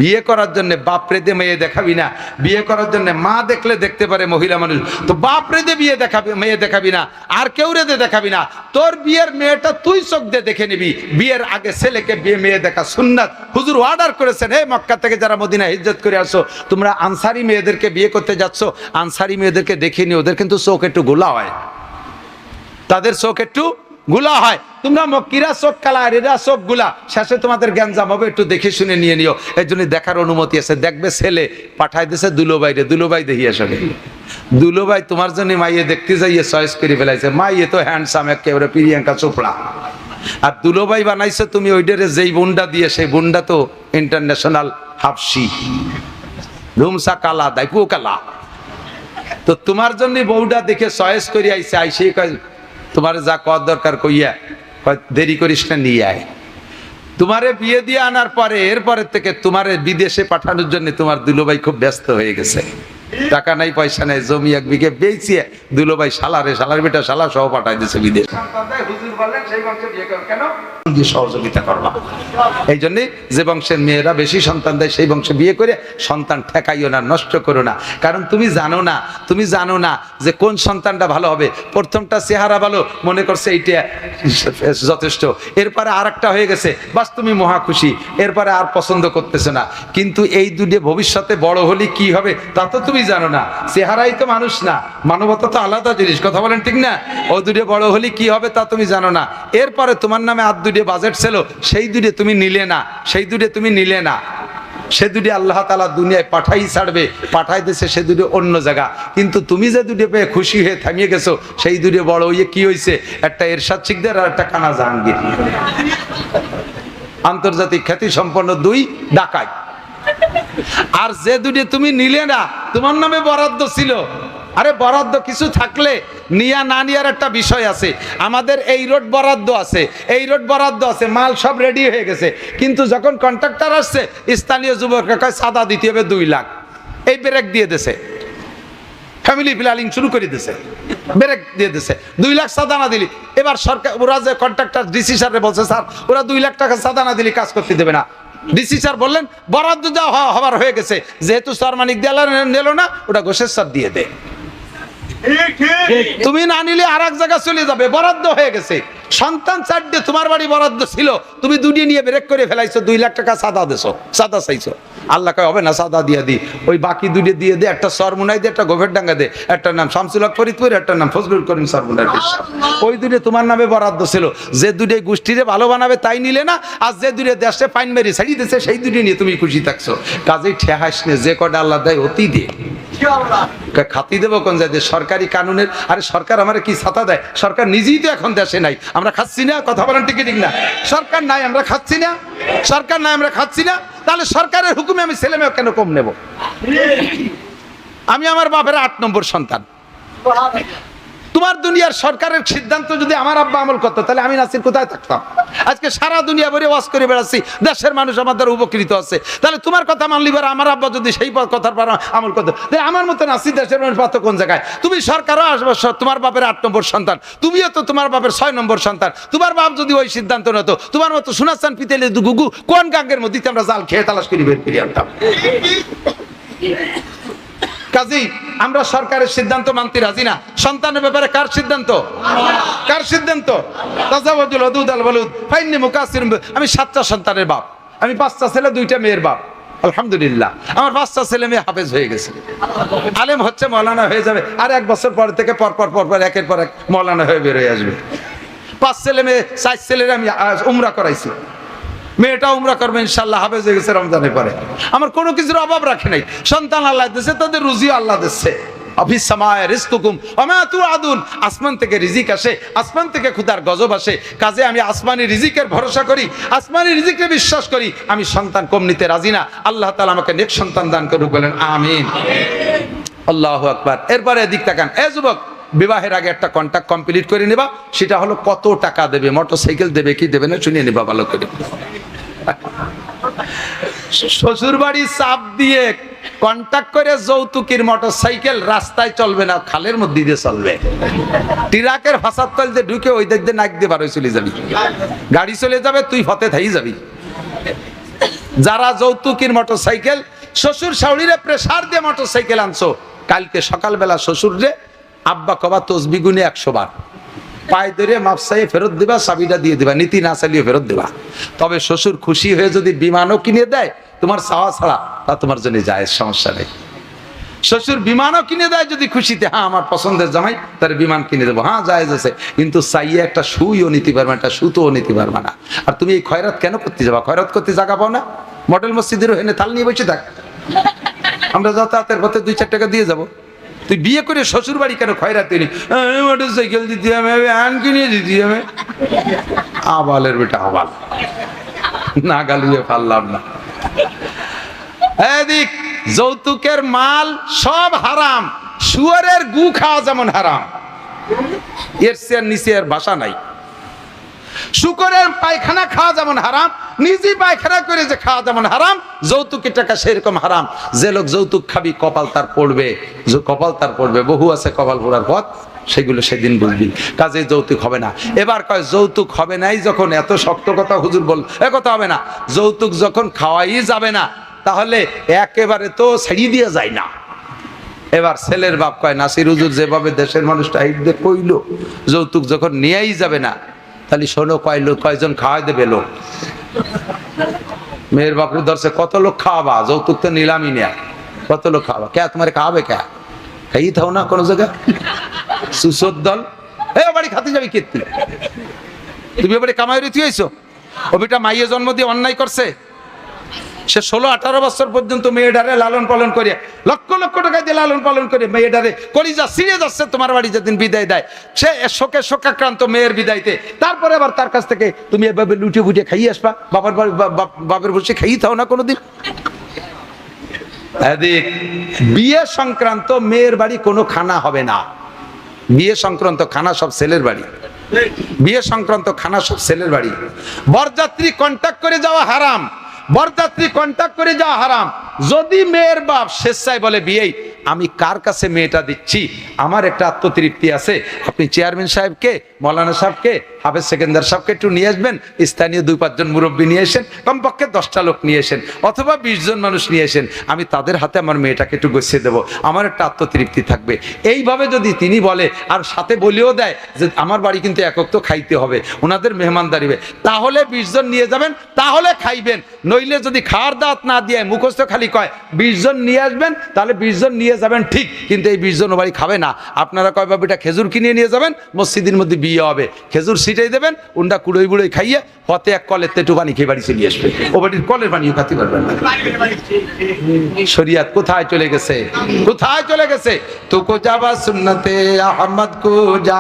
বিয়ে করার জন্য বাপরে দে মেয়ে দেখাবি না, বিয়ে করার জন্য মা দেখলে দেখতে পারে মহিলা মানুষ, তো বাপরে দে বিয়ে দেখাবি, মেয়ে দেখাবি না, আর কেউ রে দে দেখাবি না, তোর বিয়ের মেয়েটা তুই চোখ দিয়ে দেখে নিবি। বিয়ের আগে ছেলেকে বিয়ে মেয়ে দেখা সুন্নাত। হুজুর অর্ডার করেছেন, হে মক্কা থেকে যারা মদিনা হিজরত করে আসো, তোমরা আনসারি মেয়েদেরকে বিয়ে করতে যাচ্ছ, আনসারি মেয়েদেরকে দেখে নিও, ওদের কিন্তু চোখ একটু গোলা হয়, তাদের চোখ একটু গুলা হয়। তোমরা মক্কিরা চোখ কালা, এরা চোখ গুলা, শেষে তোমাদের জ্ঞানজাম হবে, একটু দেখে শুনে নিয়ে নিও। এই জন্য দেখার অনুমতি আছে। দেখবে ছেলে পাঠাই দিছে দুলোবাইরে, দুলোবাই দেখিয়ে আসবে, দুলোবাই তোমার জন্য মাইয়ে দেখতে যাইয়ে চয়েস করে ফেলাইছে, মাইয়ে তো হ্যান্ডসাম একেবারে প্রিয়াঙ্কা চোপড়া, আর দুলোবাই বানাইছে তুমি ওইটারে যেই বুন্ডা দিয়ে, সেই বুন্ডা তো ইন্টারন্যাশনাল হাফসি, ধুমসা কালা, দাইপু কালা। তো তোমার জন্য বউটা দেখে চয়েস করে আইছে, আইসে তোমার যা কর দরকার কইয়া দেরি করিস না, নিয়ে আয়। তোমারে বিয়ে দিয়ে আনার পরে এরপরের থেকে তোমারে বিদেশে পাঠানোর জন্য তোমার দুলোভাই খুব ব্যস্ত হয়ে গেছে। টাকা নাই, পয়সা নাই, জমি 1 বিঘে বেচিয়ে দুলোভাই শালার বেটা শালা সহ পাঠাই দিচ্ছে বিদেশ। কেন? সহযোগিতা করবা। এই জন্য যে বংশের মেয়েরা বেশি সন্তান দেয় সেই বংশে বিয়ে করে সন্তান ঠেকাইও না, নষ্ট করো না। কারণ তুমি জানো না যে কোন সন্তানটা ভালো হবে। প্রথমটা চেহারা ভালো, মনে করছে এইটা যথেষ্ট, এরপরে আর একটা হয়ে গেছে, বাস তুমি মহা খুশি, এরপরে আর পছন্দ করতেছে না। কিন্তু এই দুটো ভবিষ্যতে বড় হলে কি হবে তা তো তুমি জানো না। চেহারাই তো মানুষ না, মানবতা তো আলাদা জিনিস, কথা বলেন ঠিক না? ও দুটো বড় হলে কি হবে তা তুমি জানো না। এরপরে তোমার নামে আর দুটো বাজেট ছিল, সেই দুটো তুমি নিলে না, সে দুটো আল্লাহ তাআলা দুনিয়ায় পাঠাই ছাড়বে, পাঠাই দিয়েছে সে দুটো অন্য জায়গা। কিন্তু তুমি যে দুটো পেয়ে খুশি হয়ে থামিয়ে গেছো, সেই দুটো বড় হয়ে কি হয়েছে, একটা এরশাদ শিকদার আর একটা কানা জাহাঙ্গীর, আন্তর্জাতিক খ্যাতি সম্পন্ন 2 ডাকাত। আর যে দুটো তুমি নিলে না, তোমার নামে বরাদ্দ ছিল। আরে বরাদ্দ কিছু থাকলে নিয়া না নিয়ার একটা বিষয় আছে। আমাদের এই রোড বরাদ্দ আছে, মাল সব রেডি হয়ে গেছে, কিন্তু যখন কন্ট্রাক্টর আসছে, স্থানীয় যুবকরা কয় চাঁদা দিতে হবে 2 লাখ, এই ব্রেক দিয়ে দিছে, ফ্যামিলি প্ল্যানিং শুরু করে দিছে, ব্রেক দিয়ে দিছে, 2 লাখ চাঁদা না দিলি। এবার সরকার, ওরা যে কন্ট্রাক্টর ডিসি স্যারে বলছে, স্যার ওরা 2 লাখ টাকা চাঁদা না দিলি কাজ করতে দেবে না। ডিসি স্যার বললেন বরাদ্দ যা হবার হয়ে গেছে, যেহেতু সরমানিক দেওয়া নিল না, ওটা ঘোষের স্যার দিয়ে দে। তুমি না নিলে আর এক জায়গা চলে যাবে, বরাদ্দ হয়ে গেছে। সন্তান 4টে, তোমার বাড়ি বরাদ্দ ছিল, তুমি 2টি নিয়ে ব্রেক করে ফেলাইছো, 2 লাখ টাকা চাঁদা চাইছো। আল্লাহ কয় হবে না, চাঁদা দিয়ে দি, ওই বাকি 2টি দিয়ে দে, একটা সরমুনাই দে, একটা গোফের ডাঙ্গা দে, একটার নাম শামসুল হক ফরিদপুর, একটার নাম ফজলুল করিম সরমুনার বিশ্বাস। ওই 2টি তোমার নামে বরাদ্দ ছিল। যে 2টি গোষ্ঠীরে ভালো বানাবে তাই নিলে না, আর যে 2টি দেশে পাইন মেরি ছাড়িয়ে দিচ্ছে, সেই 2টি নিয়ে তুমি খুশি থাকছো। কাজেই ঠেহাস নে, যে কটা আল্লাহ দেয় অতি দিয়ে খাতি দেবো কোন যায়? সরকারি কানুনের, আরে সরকার আমার কি ছাতা দেয়? সরকার নিজেই তো এখন দেশে নাই, আমরা খাচ্ছি না, কথা বলেন ঠিক না? সরকার নাই, আমরা খাচ্ছি না, তাহলে সরকারের হুকুমে আমি ছেলে মেয়ে কেন কম নেব? আমি আমার বাপের 8 নম্বর সন্তান, তোমার দুনিয়ার সরকারের সিদ্ধান্ত যদি আমার আব্বা আমল করতো তাহলে আমি নাসির কোথায় থাকতাম? আজকে সারা দুনিয়া ভরে ওয়াজ করে বেড়াচ্ছি, দেশের মানুষ আমার দ্বারা উপকৃত আছে। তাহলে তোমার কথা মানলি পরে আমার আব্বা যদি সেই কথার পর আমল করতো, তাহলে আমার মতো নাসির দেশের মানুষ পাতো কোন জায়গায়? তুমি সরকারও আসবো, তোমার বাপের 8 নম্বর সন্তান, তুমিও তো তোমার বাপের 6 নম্বর সন্তান। তোমার বাপ যদি ওই সিদ্ধান্ত নিত, তোমার মতো সোনাচান পিতেলে গুগু কোন গাঙ্গের মধ্যে আমরা জাল খেয়ে তালাশ করে বের করে আনতাম। কাজেই আমরা সরকারের সিদ্ধান্ত মানতে রাজি না। সন্তানের ব্যাপারে কার সিদ্ধান্ত? কার সিদ্ধান্ত? তাজাওয়াজুল ওদুদ আল ওয়ালুদ ফাইন্নী মুকাসসিরুন। আমি 7টা সন্তানের বাপ, আমি 5টা ছেলে 2টা মেয়ের বাপ। আলহামদুলিল্লাহ আমার 5টা ছেলে মেয়ে হাফেজ হয়ে গেছে, আলেম হচ্ছে, মাওলানা হয়ে যাবে। আর 1 বছর পর থেকে পর একের পর এক মাওলানা হয়ে বের হয়ে আসবে। 5 ছেলে মেয়ে, 4 ছেলের আমি উমরা করাইছি, মেয়েটা উমরা করবে ইনশাআল্লাহ, হাফেজ হয়ে গেছে রমজানের পরে। আমার কোনো কিছুর অভাব রাখে নাই, সন্তান আল্লাহ দিয়েছে, তাদের রুজিও আল্লাহ দিচ্ছে। আফিস সামায়ে রিজকুকুম ওয়া মা তুআদুন, আসমান থেকে রিজিক আসে, আসমান থেকে খোদার গজব আসে। কাজে আমি আসমানি রিজিকের ভরসা করি, আসমানি রিজিকে বিশ্বাস করি। আমি সন্তান কম নিতে রাজি না। আল্লাহ তাআলা আমাকে নেক সন্তান দান করুক, বলেন আমিন। আল্লাহু আকবার। এরপরে এদিক তাকান, এ যুবক, বিবাহের আগে একটা কন্ট্রাক্ট কমপ্লিট করে নেবা, সেটা হলো কত টাকা দেবে, মোটরসাইকেল দেবে কি দেবে না শুনিয়ে নেবা ভালো করে। শ্বশুর বাড়ি চাপ দিয়ে কন্ট্যাক্ট করে যৌতুকের মোটরসাইকেল রাস্তায় চলবে না, খালের মধ্যে দিয়ে চলবে। ট্রাকের ফাসাদ তলতে ঢুকে ওই দিক দিয়ে নাক দিয়ে বারোয় চলে যাবি, গাড়ি চলে যাবে, তুই ফতে থাই যাবি। যারা যৌতুকের মোটরসাইকেল শ্বশুর শাশুড়িরে প্রেসার দিয়ে মোটরসাইকেল আনছো, কালকে সকালবেলা শ্বশুরে আব্বা কবা তসবি গুনে 100 বার, পায়ে ধরে মাপসাই ফেরত দিবা, চাবিটা দিয়ে দিবা, নীতি না চালিয়ে ফেরত দিবা। তবে শ্বশুর খুশি হয়ে যদি বিমানও কিনে দেয় তোমার চাওয়া ছাড়া, তা তোমার জন্য জায়েজ, সমস্যা নেই। শ্বশুর বিমানও কিনে দেয় যদি খুশিতে, হ্যাঁ আমার পছন্দের জামাই, তার বিমান কিনে দেবো, হ্যাঁ জায়েজ আছে। কিন্তু চাইয়ে একটা সুইও নিতে পারবে না, একটা সুতোও নিতে পারবে না। আর তুমি এই খয়রাত কেন করতে যাবা? খয়রাত করতে জায়গা পাও না? মডেল মসজিদের ওখানে থাল নিয়ে বসে থাক, আমরা যাতায়াতের পথে 2-4 টাকা দিয়ে যাবো। তুই বিয়ে করে শ্বশুর বাড়ি কেন খয়রাত করি? মোটরসাইকেল দিতে হবে, আন কিনে দিতে হবে। আবালের বেটা আবাল, না গালিয়ে পারলাম না। এদিক যৌতুকের মাল সব হারাম, শুয়োরের গু খাওয়া যেমন হারাম, এর চেয়ে নিচে এর ভাষা নাই। শুকরের পায়খানা খাওয়া যেমন হারাম, নিজে পায়খানা করে যে খাওয়া যেমন হারাম, যৌতুকের টাকা সেরকম হারাম। যে লোক যৌতুক খাবি কপাল তার পড়বে, যে কপাল তার পড়বে। বহু আছে কপাল পোড়ার পথ, সেগুলো সেদিন বুঝবি। কাজে যৌতুক হবে না। এবার কয় যৌতুক হবে নাই যখন, এত শক্ত কথা হুজুর বল, এ কথা হবে না। যৌতুক যখন খাওয়াই যাবে না, তাহলে একেবারে তো ছাড়িয়ে দিয়ে যায় না। এবার ছেলের বাপ কয়, নাসির হুজুর যেভাবে দেশের মানুষটা হিট কইলো, যৌতুক যখন নিয়েই যাবে না, তাহলে শোনো কয়জন খাওয়াই দেবে লোক। মেয়ের বাপরে ধরছে, কত লোক খাওয়াবা? যৌতুক তো নিলামই নেয়া, কত লোক খাওয়াবা? কে তোমার খাওয়াবে? কে খাইয়ে থাও না কোনো জায়গায়? সুসদ দল, এ বাড়ি খাতে যাবি কে? তুমি বাড়ি কামাই রীতি হয়েছো? ও বেটা মাইয়ে জন্ম দিয়ে অন্যায় করছে, সে 16-18 বছর পর্যন্ত মেয়েটারে লালন পালন করে, লক্ষ লক্ষ টাকা দিয়ে লালন পালন করে মেয়েটারে কলিজা ছিঁড়ে যাচ্ছে। তোমার বাড়ি যেদিন বিদায় দেয়, সে শোকাক্রান্ত মেয়ের বিদায়তে, তারপরে আবার তার কাছ থেকে তুমি এভাবে লুটিয়ে বুটিয়ে খাইয়ে আসবা? বাপের বসে খাইয়ে থাও না কোনোদিন? বিয়ে সংক্রান্ত মেয়ের বাড়ি কোনো খানা হবে না। বিয়ে সংক্রান্ত খানা সব ছেলের বাড়ি, বিয়ে সংক্রান্ত খানা সব ছেলের বাড়ি। বরযাত্রী কন্ট্যাক্ট করে যাওয়া হারাম, বরযাত্রী কন্ট্যাক্ট করে যাওয়া হারাম। যদি মেয়ের বাপ স্বেচ্ছায় বলে বিয়েই আমি কার কাছে মেয়েটা দিচ্ছি, আমার একটা আত্মতৃপ্তি আছে, আপনি চেয়ারম্যান সাহেবকে, মৌলানা সাহেবকে, হাফেজ সেকেন্দার সাহেবকে একটু নিয়ে আসবেন, স্থানীয় 2-5 জন মুরব্বী নিয়ে এসেন, কমপক্ষে 10টা লোক নিয়ে এসেন, অথবা 20 জন মানুষ নিয়ে এসেন, আমি তাদের হাতে আমার মেয়েটাকে একটু গুছিয়ে দেবো, আমার একটা আত্মতৃপ্তি থাকবে। এইভাবে যদি তিনি বলে, আর সাথে বলেও দেয় যে আমার বাড়ি কিন্তু একক তো খাইতে হবে, ওনাদের মেহমানদারি, তাহলে 20 জন নিয়ে যাবেন, তাহলে খাইবেন। নইলে যদি খাওয়ার দাওয়াত না দিয়ে মুখস্থ খালি কয় 20 জন নিয়ে আসবেন, তাহলে 20 জন নিয়ে যাবেন ঠিক, কিন্তু এই 20 জন বাড়ি খাবে না। আপনারা কয় বাবা এটা খেজুর কিনে নিয়ে যাবেন, মসজিদের মধ্যে বিয়ে হবে, খেজুর ছিটাই দেবেন, উন্ডা কুড়োই বুড়োই খাইয়ে হতে এক কলের তেটু পানি খেয়ে বাড়ি চলে আসবে। ও বাড়ির কলের পানিও খাতে পারবেন না। শরিয়াত কোথায় চলে গেছে? কোথায় চলে গেছে? তো কো যাবা সুন্নতে আহমদ কো যা,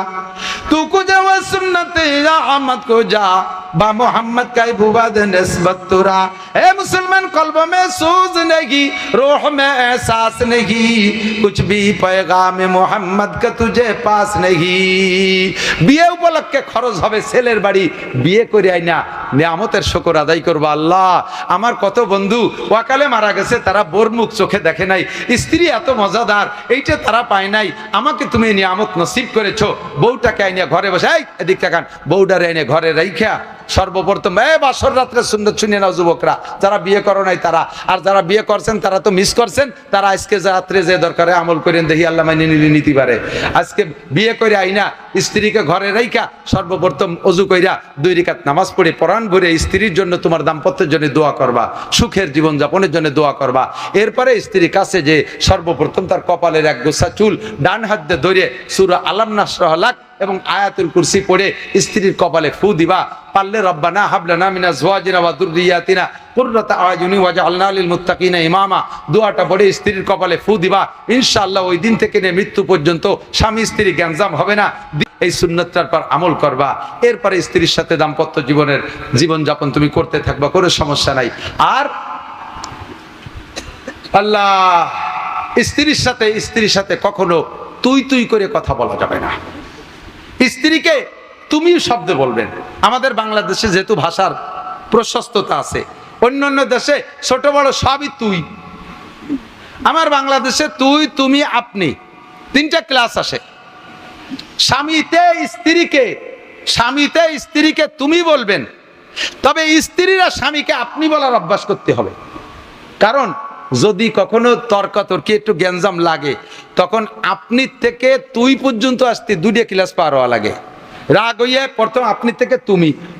तू को जा व सुन्नत या अहमद को जा बा मोहम्मद का बुबाद निस्बत तुरा। ए मुसलमान, कल्ब में सूज नहीं, रूह में एहसास नहीं, कुछ भी पैगाम मोहम्मद का तुझे पास नहीं। বিয়ে উপলক্ষে খরচ হবে ছেলের বাড়ি, বিয়ে করে আইনা নিয়ামতের শুকর আদায় করবো। আল্লাহ, আমার কত বন্ধু ওয়াকালে মারা গেছে, তারা বোর মুখ চোখে দেখে নাই, স্ত্রী এত মজাদার এইটা তারা পায় নাই, আমাকে তুমি নিয়ামত নসিব করেছো। বউটাকে আইনা ঘরে বসে, এই এদিক তাকান, বউটারে এনে ঘরে রাইখা সর্বপ্রথম বাসর রাত্রে সুন্নত শুনিয়ে নাও যুবকরা, যারা বিয়ে করো নাই তারা, আর যারা বিয়ে করছেন তারা তো মিস করছেন, তারা আজকে রাত্রে যে দরকারে আমল করেন, দেখি আল্লাহ মাইনে নিতে পারে। আজকে বিয়ে করে আইনা স্ত্রীকে ঘরে রাইখা সর্বপ্রথম অজু কইরা 2 রাকাত নামাজ পড়ে পরাণ ভরে স্ত্রীর জন্য, তোমার দাম্পত্যের জন্য দোয়া করবা, সুখের জীবন যাপনের জন্য দোয়া করবা। এরপরে স্ত্রীর কাছে যে সর্বপ্রথম তার কপালের এক গোছা চুল ডান হাত দিয়ে ধরে সূরা আলাম নাশরাহ লাক এবং আয়াতুল কুরসি পড়ে স্ত্রীর কপালে ফু দিবা। পারলে রব্বানা হাবলানা মিন আজওয়াজিনা ওয়া যুররিয়াতিনা কুররাতা আয়ুনি ওয়াজআলনা লিল মুত্তাকিনা ইমামা দোয়াটা পড়ে স্ত্রীর কপালে ফু দিবা। ইনশাআল্লাহ ওই দিন থেকে নিয়ে মৃত্যু পর্যন্ত স্বামী স্ত্রী গ্যাঞ্জাম হবে না। এই সুন্নতটার পর আমল করবা, এরপরে স্ত্রীর সাথে দাম্পত্য জীবনের জীবনযাপন তুমি করতে থাকবা, কোনো সমস্যা নাই। আর আল্লাহ, স্ত্রীর সাথে কখনো তুই তুই করে কথা বলা যাবে না। স্ত্রীকে তুমি শব্দ বলবেন। আমাদের বাংলাদেশে যেহেতু ভাষার প্রশস্ততা আছে, অন্যান্য দেশে ছোট বড় সবই তুই। আমার বাংলাদেশে তুই, তুমি, আপনি 3টা ক্লাস আসে। স্বামীতে স্ত্রীকে তুমি বলবেন, তবে স্ত্রীরা স্বামীকে আপনি বলার অভ্যাস করতে হবে। কারণ যদি কখনো তর্কাতর্কি একটু গ্যাঞ্জাম লাগে, তখন আপনি থেকে তুই পর্যন্ত আসতে 2টা ক্লাস পার হওয়া লাগে। রাগ হইয়া প্রথম আপনি থেকে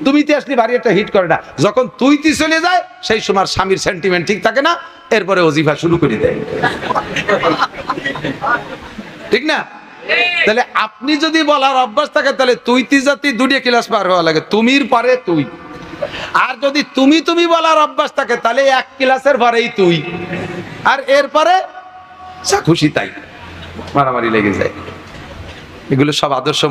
তুমিতে আসলে ভারী একটা হিট করে না, যখন তুইতে চলে যায় সেই সময় স্বামীর সেন্টিমেন্ট ঠিক থাকে না, এরপরে ওজিফা শুরু করে দেয়, ঠিক না? তাহলে আপনি যদি বলার অভ্যাস থাকে, তাহলে তুইতে জাতি 2টা ক্লাস পার হওয়া লাগে, তুমির পরে তুই। আর যদি তুমি বলার অভ্যাস থাকে, তাহলে 1 ক্লাসের পরেই তুই, আর এরপরে যা খুশি তাই মারামারি লেগে যায়। এগুলো সব আদর্শ।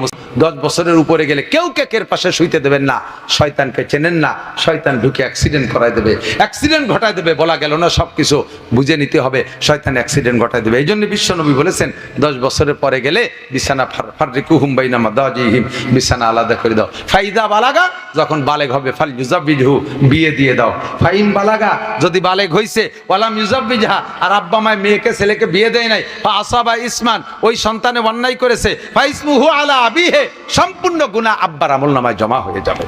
10 বছরের উপরে গেলে কেউ কেকের পাশে শুইতে দেবেন না। শয়তানকে চেনেন না, শয়তান ঢুকে অ্যাক্সিডেন্ট ঘটায় দেবে। বলা গেল না, সবকিছু বুঝে নিতে হবে, শয়তান অ্যাক্সিডেন্ট ঘটায় দেবে। এই জন্য বিশ্বনবী বলেছেন 10 বছরের পরে গেলে বিছানা ফাররিকুহুম বাইনা মাদাজিহিম, বিছানা আলাদা করে দাও। ফাইদা বালাগা, যখন বালেগ হবে ফাল ইউজাবিজহু, বিয়ে দিয়ে দাও। ফাইন বালাগা, যদি বালেগ হইছে ওয়ালাম ইউজাবিজহা, আর আব্বা মায় মেয়েকে ছেলেকে বিয়ে দেয় নাই, ফা আসাবা ইসমান, ওই সন্তানে অন্যায় করেছে, ফাইসমুহু আলা আবিহি, সম্পূর্ণ গুনাহ আব্বার আমলনামায় জমা হয়ে যাবে।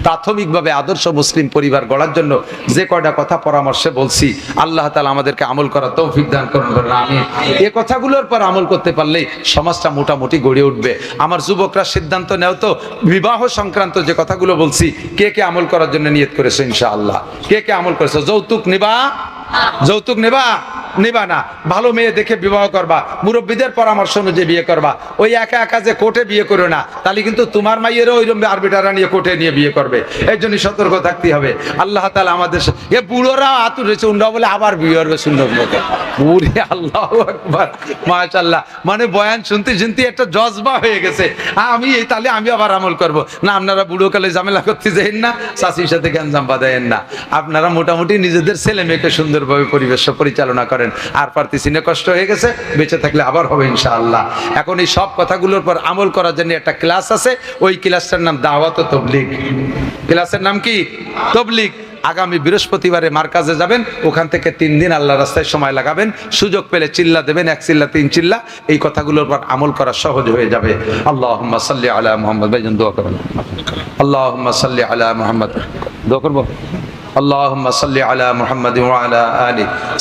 প্রাথমিকভাবে আদর্শ মুসলিম পরিবার গড়ার জন্য যে কয়টা কথা পরামর্শে বলছি, আল্লাহ তাআলা আমাদেরকে আমল করার তৌফিক দান করুন, আমিন। এই কথাগুলোর পর আমল করতে পারলেই সমাজটা মোটামুটি গড়ে উঠবে। আমার যুবকরা সিদ্ধান্ত নেও তো, বিবাহ সংক্রান্ত যে কথাগুলো বলছি, কে কে আমল করার জন্য নিয়ত করেছো? ইনশাআল্লাহ কে কে আমল করেছো? যৌতুক নিবা না, ভালো মেয়ে দেখে বিবাহ করবা, মুরব্বীদের পরামর্শ অনুযায়ী বিয়ে করবা। ওই একা একা যে কোর্টে বিয়ে করো না, তাহলে কিন্তু তোমার মাইয়েরও ওইরকম আরবিটারা নিয়ে কোর্টে নিয়ে বিয়ে করবে। এই জন্য সতর্ক থাকতে হবে। আল্লাহ তাআলা আমাদের বুড়োরা আতুর হয়েছে, উন্ডা বলে আবার বিয়ে করবে সুন্দর মতো। ওরে আল্লাহু আকবার, মাশাআল্লাহ। মানে বয়ান শুনতে একটা জজবা হয়ে গেছে, আমি তাহলে আমি আবার আমল করব না। আপনারা বুড়ো কালে ঝামেলা করতে যাইেন না, চাষির সাথে গ্যাঞ্জাম বাঁধাইেন না। আপনারা মোটামুটি নিজেদের ছেলে মেয়েকে সুন্দরভাবে পরিবেশ পরিচালনা করেন। আর পারতেছি না, কষ্ট হয়ে গেছে, বেঁচে থাকলে আবার হবে ইনশাআল্লাহ। এখন এই সব কথাগুলোর পর আমল করার জন্য একটা ক্লাস আছে, ওই ক্লাসটার নাম দাওয়াত ও তাবলীগ। ক্লাসের নাম কি? তাবলীগ। আগামী বৃহস্পতিবারে মার্কাজে যাবেন, ওখান থেকে 3 দিন আল্লাহ রাস্তায় সময় লাগাবেন। সুযোগ পেলে চিল্লা দেবেন, 1 চিল্লা 3 চিল্লা, এই কথাগুলোর পর আমল করা সহজ হয়ে যাবে। আল্লাহুম্মা সাল্লি আলা মুহাম্মদ। ভাইজান দোয়া করুন। আল্লাহুম্মা সাল্লি আলা মুহাম্মদ। দোয়া করব। اللهم صل على محمد وعلى آل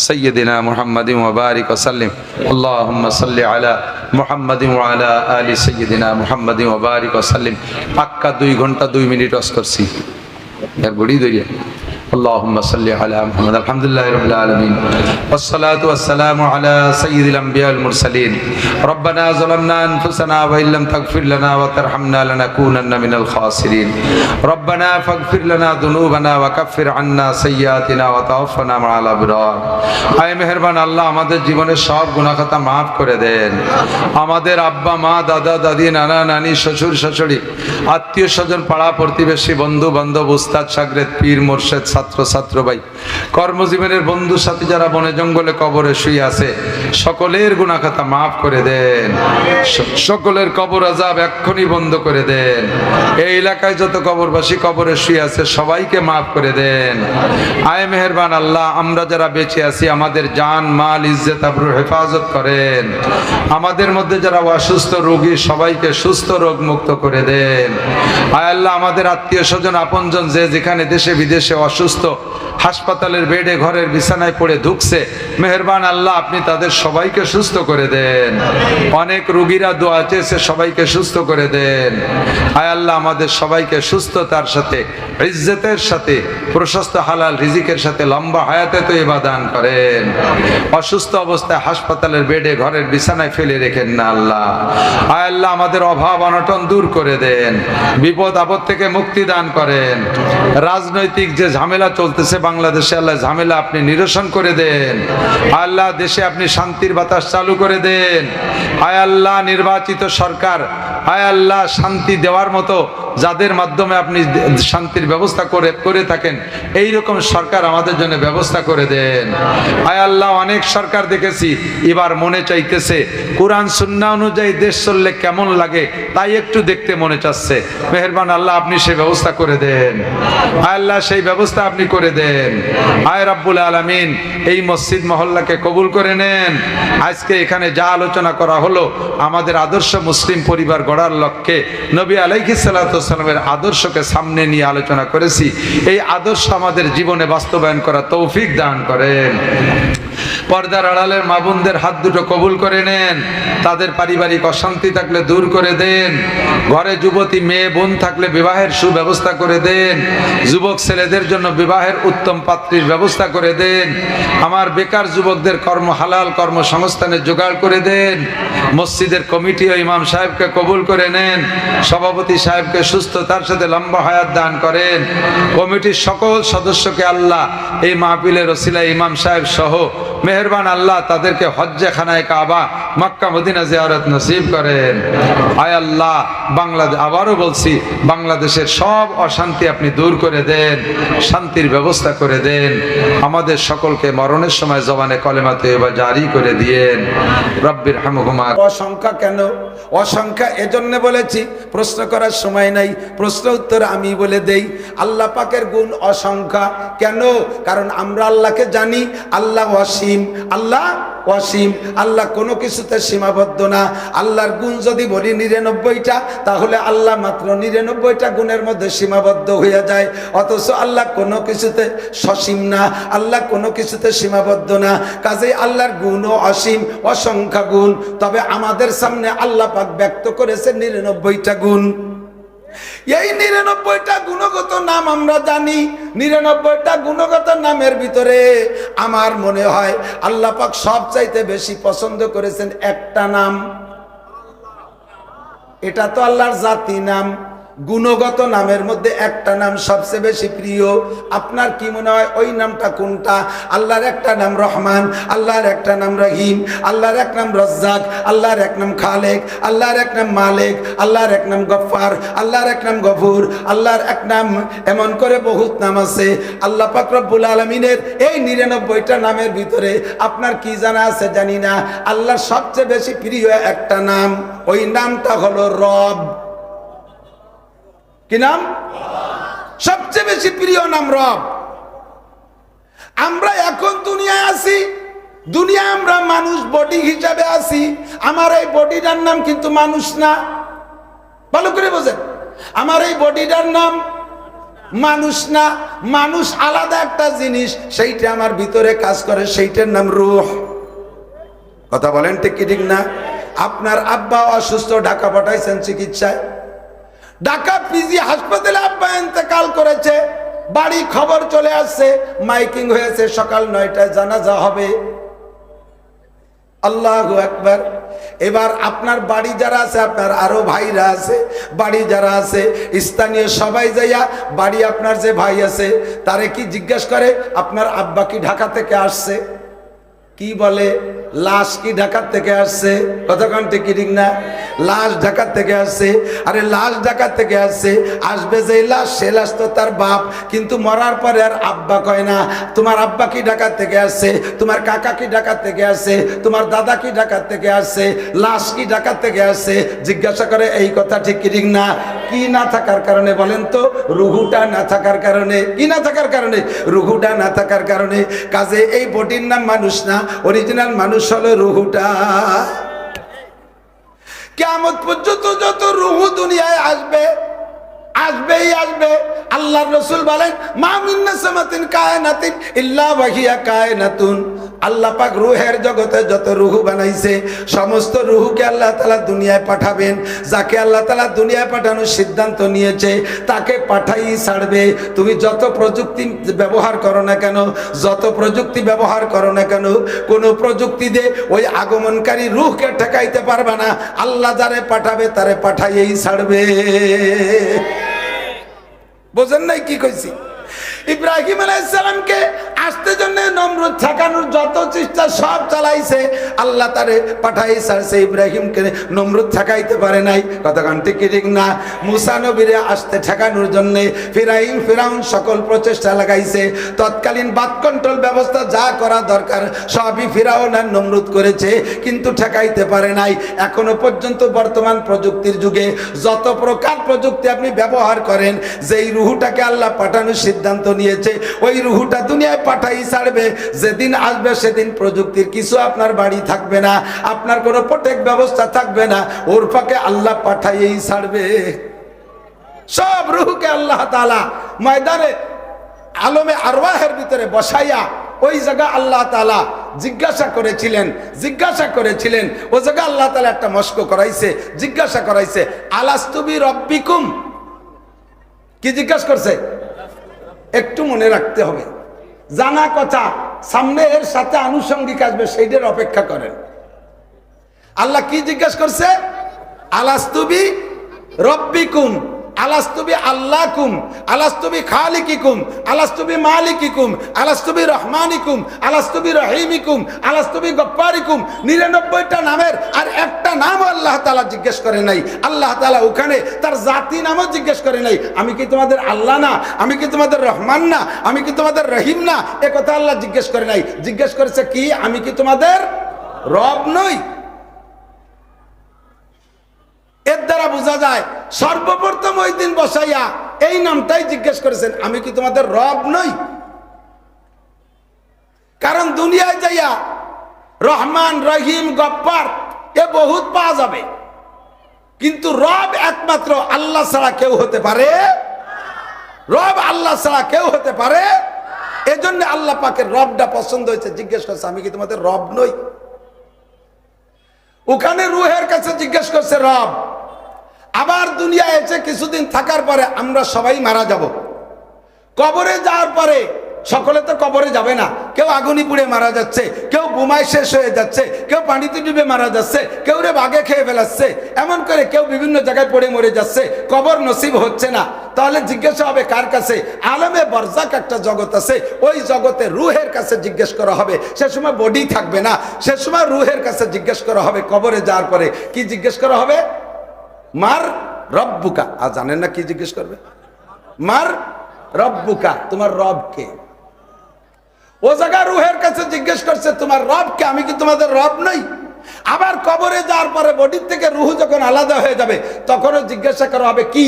سيدنا محمد وبارك وسلم. اللهم صل على محمد وعلى آل سيدنا محمد وبارك وسلم. পাক্কা 2 ঘন্টা 2 মিনিট ওয়াজ করছি, এর বডি দইয়া اللهم صل على محمد. الحمد لله رب العالمين والصلاة والسلام على سيد الأنبياء والمرسلين. ربنا ظلمنا أنفسنا وإن لم تغفر لنا وترحمنا لنكونن من الخاسرين. ربنا فاغفر لنا ذنوبنا وكفر عنا سيئاتنا وتوفنا مع الأبرار. আয় মেহেরবান আল্লাহ, আমাদের জীবনের সব গুনাহ খাতা মাফ করে দেন। আমাদের আব্বা মা, দাদা দাদি, নানা নানি, শ্বশুর শাশুড়ি, আত্মীয় স্বজন, পাড়া প্রতিবেশী, বন্ধু বান্ধব, উস্তাদ শাগরেদ, পীর মুর্শেদ, ছাত্র ছাত্র ভাই, কর্মজীবনের বন্ধু সাথী যারা বনে জঙ্গলে কবরে শুয়ে আছে, সকলের গুনাহ খাতা মাফ করে দেন। সকলের কবর আযাব এক্ষুনি বন্ধ করে দেন। এই এলাকায় যত কবরবাসী কবরে শুয়ে আছে সবাইকে মাফ করে দেন। আয় মেহেরবান আল্লাহ, আমরা যারা বেঁচে আছি আমাদের জান মাল ইজ্জত আবরু হেফাজত করেন। আমাদের মধ্যে যারা অসুস্থ রোগী সবাইকে সুস্থ রোগ মুক্ত করে দেন। আয় আল্লাহ, আমাদের আত্মীয় স্বজন আপনজন যে যেখানে দেশে বিদেশে অসুস্থ, হাসপাতালের বেডে ঘরের বিছানায় পড়ে ধুকছে, মেহেরবান আল্লাহ আপনি তাদের সবাইকে সুস্থ করে দেন। অনেক রোগীরা দোয়া চেয়েছে, সবাইকে সুস্থ করে দেন। আয় আল্লাহ, আমাদের সবাইকে সুস্থতার সাথে, ইজ্জতের সাথে, প্রশস্ত হালাল রিজিকের সাথে লম্বা হায়াতে তৈবা দান করেন। অসুস্থ অবস্থায় হাসপাতালের বেডে ঘরের বিছানায় ফেলে রেখেন না আল্লাহ। আয় আল্লাহ, আমাদের অভাব অনটন দূর করে দেন, বিপদ আপদ থেকে মুক্তি দান করেন। রাজনৈতিক যে ঝামেলা চলতেছে বাংলাদেশে, আল্লাহ ঝামেলা আপনি নিরসন করে দেন। আল্লাহ, দেশে আপনি শান্তির বাতাস চালু করে দেন। আয় আল্লাহ, নির্বাচিত সরকার, আয় আল্লাহ, শান্তি দেওয়ার মতো যাদের মাধ্যমে আপনি শান্তির ব্যবস্থা করে থাকেন, এই রকম সরকার আমাদের জন্য ব্যবস্থা করে দেন। আয় আল্লাহ, অনেক সরকার দেখেছি, এবার মনে চাইতেছে কোরআন সুন্নাহ অনুযায়ী দেশ চললে কেমন লাগে তাই একটু দেখতে মনে চাচ্ছে। মেহেরবান আল্লাহ, আপনি সেই ব্যবস্থা করে দেন। আয় আল্লাহ, সেই ব্যবস্থা আপনি করে দেন। আয় রাব্বুল আলামিন, এই মসজিদ মহল্লাকে কবুল করে নেন। আজকে এখানে যা আলোচনা করা হলো আমাদের আদর্শ মুসলিম পরিবার গড়ার লক্ষ্যে নবী আলাইহিস সালাতু ওয়াস সালামের আদর্শকে সামনে নিয়ে আলোচনা করেছি। এই আদর্শ আমাদের জীবনে বাস্তবায়ন করা তৌফিক দান করেন। পর্দার আড়ালের মা বোনদের হাত দুটো কবুল করে নেন। তাদের পারিবারিক অশান্তি থাকলে দূর করে দেন। ঘরে যুবতী মেয়ে বোন থাকলে বিবাহের সুব্যবস্থা করে দেন। যুবক ছেলেদের জন্য বিবাহের উত্তম পাত্রীর ব্যবস্থা করে দেন। আমার বেকার যুবকদের কর্ম হালাল কর্মসংস্থানের জোগাড় করে দেন। মসজিদের কমিটি ও ইমাম সাহেবকে কবুল করে নেন। সভাপতি সাহেবকে সুস্থতার সাথে লম্বা হায়াত দান করেন। কমিটির সকল সদস্যকে আল্লাহ এই মাহফিলের ওসিলায় ইমাম সাহেব সহ মেহেরবান আল্লাহ তাদেরকে হজ্জে খানায় কাবা মক্কা মদিনা জিয়ারত নসিব করেন। আয় আল্লাহ, বাংলাদেশ, আবারও বলছি, বাংলাদেশের সব অশান্তি আপনি দূর করে দেন, শান্তির ব্যবস্থা করে দেন। আমাদের সকলকে মরণের সময় জবানে কলেমা তয়্যিবা জারি করে দিয়েন। রব্বির হামহুমা। অসংখ্যা কেন? অসংখ্যা এজন্য বলেছি, প্রশ্ন করার সময় নাই, প্রশ্ন উত্তর আমি বলে দেই। আল্লাহ পাকের গুণ অসংখ্যা কেন? কারণ আমরা আল্লাহকে জানি, আল্লাহ অসীম, আল্লাহ অসীম, আল্লাহ কোনো কিছুতে সীমাবদ্ধ না। আল্লাহর গুণ যদি বলি 99টা, তাহলে আল্লাহ মাত্র 99টা গুণের মধ্যে সীমাবদ্ধ হয়ে যায়। অথচ আল্লাহ কোনো কিছুতে সসীম না, আল্লাহ কোনো কিছুতে সীমাবদ্ধ না। কাজেই আল্লাহর গুণও অসীম, অসংখ্য গুণ। তবে আমাদের সামনে আল্লাহ পাক ব্যক্ত করেছে 99টা গুণ। এই 99টা গুণগত নাম আমরা জানি। 99টা গুণগত নামের ভিতরে আমার মনে হয় আল্লাহ পাক সবচাইতে বেশি পছন্দ করেছেন একটা নাম। এটা তো আল্লাহর জাতি নাম। গুণগত নামের মধ্যে একটা নাম সবচেয়ে বেশি প্রিয়। আপনার কি মনে হয় ওই নামটা কোনটা? আল্লাহর একটা নাম রহমান, আল্লাহর একটা নাম রহিম, আল্লাহর এক নাম রজ্জাক, আল্লাহর এক নাম খালেক, আল্লাহর এক নাম মালিক, আল্লাহর এক নাম গফফার, আল্লাহর এক নাম গফুর, আল্লাহর এক নাম, এমন করে বহুত নাম আছে। আল্লাহ পাক রব্বুল আলামিনের এই 99টা নামের ভিতরে আপনার কি জানা আছে জানি না, আল্লাহর সবচেয়ে বেশি প্রিয় একটা নাম, ওই নামটা হলো রব। কি নাম? সবচেয়ে বেশি প্রিয় নাম রব। আমরা এখন দুনিয়ায় আছি, দুনিয়া আমরা মানুষ বডি হিসাবে আছি। আমার এই বডিটার নাম কিন্তু মানুষ না। ভালো করে বোঝেন, আমার এই বডিটার নাম মানুষ না। মানুষ আলাদা একটা জিনিস, সেইটা আমার ভিতরে কাজ করে, সেইটার নাম রূহ। কথা বলেন ঠিক কি ঠিক না? আপনার আব্বা অসুস্থ, ঢাকা পাঠাইছেন চিকিৎসায়, ঢাকা পিজি হাসপাতালে আব্বা ইন্তেকাল করেছে। বাড়ি খবর চলে আসছে, মাইকিং হয়েছে, সকাল 9টায় জানাজা হবে। আল্লাহু আকবার। এবার আপনার বাড়ি যারা আছে, আপনার আরো ভাইরা আছে, বাড়ি যারা আছে স্থানীয় সবাই যাইয়া বাড়ি আপনার যে ভাই আছে তারে কি জিজ্ঞাসা করে, আপনার আব্বা কি ঢাকা থেকে আসছে? কি বলে, লাশ কি ঢাকা থেকে আসছে? কতক্ষণ ঠিক না? লাশ ঢাকা থেকে আসছে। আরে লাশ ঢাকা থেকে আসছে, আসবে যে লাশ, সে লাশ তো তার বাপ, কিন্তু মরার পরে আর আব্বা কয় না। তোমার আব্বা কি ঢাকা থেকে আসছে? তোমার কাকা কি ঢাকা থেকে আসছে? তোমার দাদা কি ঢাকা থেকে আসছে? লাশ কি ঢাকা থেকে আসছে? জিজ্ঞাসা করে। এই কথা ঠিক না? কি না থাকার কারণে বলেন তো? রুহুটা না থাকার কারণে। কি না থাকার কারণে? রুহুটা না থাকার কারণে। কাজে এই বডির নাম মানুষ না, অরিজিনাল মানুষ হলো রুহুটা। কিয়ামত পর্যন্ত যত রুহু দুনিয়ায় আসবে, আসবেই আসবে। আল্লাহর রাসূল বলেন, মা মিন নাসামাতিন কায়নাতিন ইল্লা ওয়াহিয়া কায়নাতুন। আল্লাহ পাক রূহের জগতে যত রুহু বানাইছে, সমস্ত রুহুকে আল্লাহ তাআলা দুনিয়ায় পাঠাবেন। যাকে আল্লাহ তাআলা দুনিয়ায় পাঠানোর সিদ্ধান্ত নিয়েছে তাকে পাঠাই ছাড়বে। তুমি যত প্রযুক্তি ব্যবহার করো না কেন, যত প্রযুক্তি ব্যবহার করো না কেন, কোন প্রযুক্তি দিয়ে ওই আগমনকারী রূহকে ঠেকাইতে পারবে না। আল্লাহ যারে পাঠাবে তারে পাঠাইয়েই ছাড়বে। বোঝেন নাই কি কইছি? ইব্রাহিম আলাইহিস সালামকে আসতে জন্য নমরুদ ঠেকানোর যত চেষ্টা সব চালাইছে, আল্লাহ তারে পাঠাই ছাড়ছে। ইব্রাহিমকে নমরুদ ঠেকাইতে পারে নাই। কতক্ষণ ঠিক না? মুসা নবীরে আসতে ঠেকানোর জন্য ফিরাউন সকল প্রচেষ্টা লাগাইছে। তৎকালীন বাদ কন্ট্রোল ব্যবস্থা যা করা দরকার সবই ফিরাউন আর নমরুদ করেছে, কিন্তু ঠেকাইতে পারে নাই। এখনো পর্যন্ত বর্তমান প্রযুক্তির যুগে যত প্রকার প্রযুক্তি আপনি ব্যবহার করেন, যেই রুহুটাকে আল্লাহ পাঠানোর সিদ্ধান্ত নিয়েছে ওই রুহুটা দুনিয়ায় পাঠাই ছাড়বে। যেদিন আসবে সেদিন প্রযুক্তির কিছু আপনার বাড়ি থাকবে না, আপনার কোনো প্রটেক্ট ব্যবস্থা থাকবে না, ওর ফাঁকে আল্লাহ পাঠাইয়েই ছাড়বে। সব রুহুকে আল্লাহ তাআলা ময়দানে আলমে আরওয়াহের ভিতরে বসাইয়া ওই জায়গা আল্লাহ তাআলা জিজ্ঞাসা করেছিলেন। ওই জায়গা আল্লাহ তাআলা একটা মস্ক করাইছে, জিজ্ঞাসা করাইছে, আলাস্তুবি রব্বিকুম। কি জিজ্ঞাসা করছে? একটু মনে রাখতে হবে, জানা কথা সামনে এর সাথে আনুষঙ্গিক আসবে, সেইটার অপেক্ষা করেন। আল্লাহ কি জিজ্ঞাসা করছে? আলাস্তুবি রব্বিকুম, আলাস্তুবি আল্লাহকুম, আলাস্তুবি খালিকিকুম, আলাস্তুবি মালিকিকুম, আলাস্তুবি রহমানিকুম, আলাস্তুবি রহিমিকুম, আলাস্তুবি গফফারিকুম। 99টা নামের আর একটা নাম আল্লাহ তাআলা জিজ্ঞেস করে নাই। আল্লাহ তাআলা ওখানে তার জাতি নামও জিজ্ঞেস করে নাই। আমি কি তোমাদের আল্লাহ না? আমি কি তোমাদের রহমান না? আমি কি তোমাদের রহিম না? এ কথা আল্লাহ জিজ্ঞেস করে নাই। জিজ্ঞেস করেছে কি? আমি কি তোমাদের রব নই? এর দ্বারা বোঝা যায় সর্বপ্রথম ওই দিন বসাইয়া এই নামটাই জিজ্ঞেস করেছেন, আমি কি তোমাদের রব নই? কারণ দুনিয়ায় যাইয়া রহমান, রহিম, গফফার এ বহুত পাওয়া যাবে, কিন্তু রব একমাত্র আল্লাহ ছাড়া কেউ হতে পারে? রব আল্লাহ ছাড়া কেউ হতে পারে? এজন্য আল্লাহ পাকের রবটা পছন্দ হয়েছে। জিজ্ঞেস করছে, আমি কি তোমাদের রব নই? ওখানে রুহের কাছে জিজ্ঞেস করছে রব। আবার দুনিয়া এসে কিছুদিন থাকার পরে আমরা সবাই মারা যাব। কবরে যাওয়ার পরে সকলে তো কবরে যাবে না, কেউ আগুনি পুড়ে মারা যাচ্ছে, কেউ বোমায় শেষ হয়ে যাচ্ছে, কেউ পানিতে ডুবে মারা যাচ্ছে, কেউ রে বাঘে খেয়ে ফেলাচ্ছে, এমন করে কেউ বিভিন্ন জায়গায় পড়ে মরে যাচ্ছে, কবর নসিব হচ্ছে না। তাহলে জিজ্ঞাসা হবে কার কাছে? আলমে বারজাক একটা জগৎ আছে, ওই জগতে রুহের কাছে জিজ্ঞেস করা হবে। সে সময় বডি থাকবে না, সে সময় রুহের কাছে জিজ্ঞেস করা হবে। কবরে যাওয়ার পরে কি জিজ্ঞেস করা হবে? মার রব্বুকা। আর জানেন না কি জিজ্ঞেস করবে? মার রব্বুকা, তোমার রব কে? ও জায়গা রুহের কাছে জিজ্ঞেস করছে তোমার রব কে? আমি কি তোমাদের রব নই? আবার কবরে যাওয়ার পরে বডির থেকে রুহ যখন আলাদা হয়ে যাবে তখনও জিজ্ঞাসা করা হবে কি?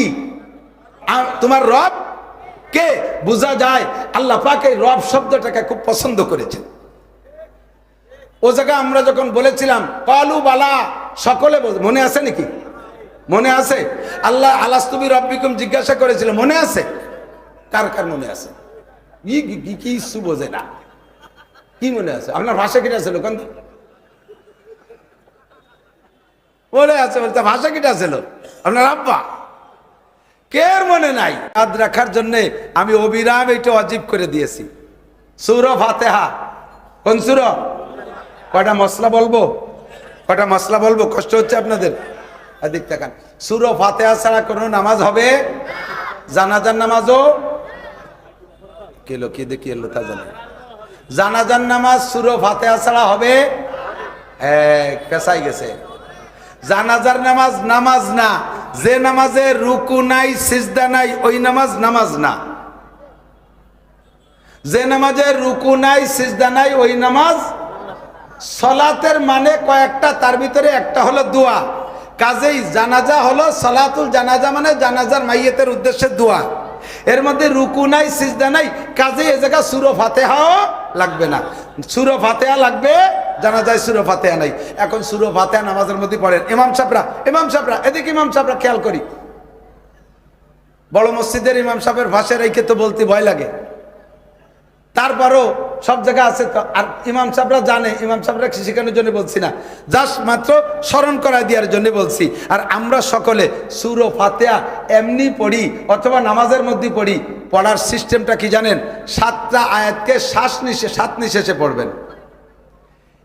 তোমার রব কে? বোঝা যায় আল্লাহ পাক এই রব শব্দটাকে খুব পছন্দ করেছেন। ও জায়গা আমরা যখন বলেছিলাম কালু বালা, সকলে মনে আছে নাকি? মনে আছে? আল্লাহ আলাস্তুবি রব্বিকুম জিজ্ঞাসা করেছিল, মনে আছে? কার কার মনে আছে? কিছু বোঝে না, কি মনে আছে? আপনার ভাষা কিটা ছিল? মনে আছে বলতে ভাষা কিটা ছিল আপনার আব্বা? কের মনে নাই? ইয়াদ রাখার জন্য আমি অবিরাম এটা ওয়াজিব করে দিয়েছি। সূরা ফাতিহা। কোন সূরা? কয়টা মশলা বলবো? কয়টা মশলা বলবো? কষ্ট হচ্ছে আপনাদের? এদিক তাকান। সূরা ফাতিহা ছাড়া কোনো নামাজ হবে? জানাজার নামাজও কেলো কি দেখি এলো তা জানে। জানাজার নামাজ সূরা ফাতিহা ছাড়া হবে? পেছাই গেছে। জানাজার নামাজ নামাজ না। যে নামাজে রুকু নাই সিজদা নাই ওই নামাজ নামাজ না। যে নামাজে রুকু নাই সিজদা নাই ওই নামাজ। সলাতের মানে কয়েকটা, তার ভিতরে একটা হলো দোয়া। কাজেই জানাজা হলো সলাতুল জানাজা, মানে জানাজার মাইয়িতের উদ্দেশ্যে দোয়া। এর মধ্যে রুকু নাই সিজদা নাই, কাজেই এই জায়গা সূরা ফাতিহাও লাগবে না। সূরা ফাতিহা লাগবে, জানাজায় সূরা ফাতিহা নাই। এখন সূরা ফাতিহা নামাজের মধ্যে পড়েন। ইমাম সাহেবরা এদিকে ইমাম সাহেবরা খেয়াল করি। বড় মসজিদের ইমাম সাহেবের ভাষা রেখে তো বলতে ভয় লাগে, তারপরও সব জায়গায় আছে তো। আর ইমাম সাহেবরা জানে, ইমাম সাহেবরা শেখানোর জন্য বলছি না, জাস্ট মাত্র স্মরণ করায় দেওয়ার জন্য বলছি। আর আমরা সকলে সূরা ফাতিহা এমনি পড়ি অথবা নামাজের মধ্যে পড়ি। পড়ার সিস্টেমটা কি জানেন? 7টা আয়াতকে সাত নিঃশেষে পড়বেন।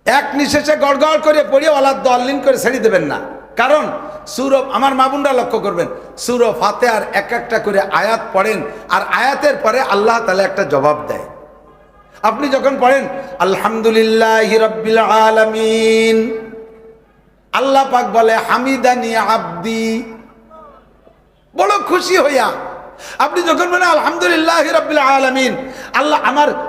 এক নিঃশেষে গড়গড় করে পড়িয়ে ওয়ালা দলিন করে ছেড়ে দেবেন না। কারণ সূরা, আমার মা বোনরা লক্ষ্য করবেন, সূরা ফাতিহার এক একটা করে আয়াত পড়েন আর আয়াতের পরে আল্লাহ তাআলা একটা জবাব দেয়। আপনি যখন পড়েন আলহামদুলিল্লাহি রাব্বিল আলামিন, আল্লাহ পাক বলে হামিদানি আব্দি, বড় খুশি হইয়া। আপনি যখন বলেন আলহামদুলিল্লাহি রাব্বিল আলামিন, আল্লাহ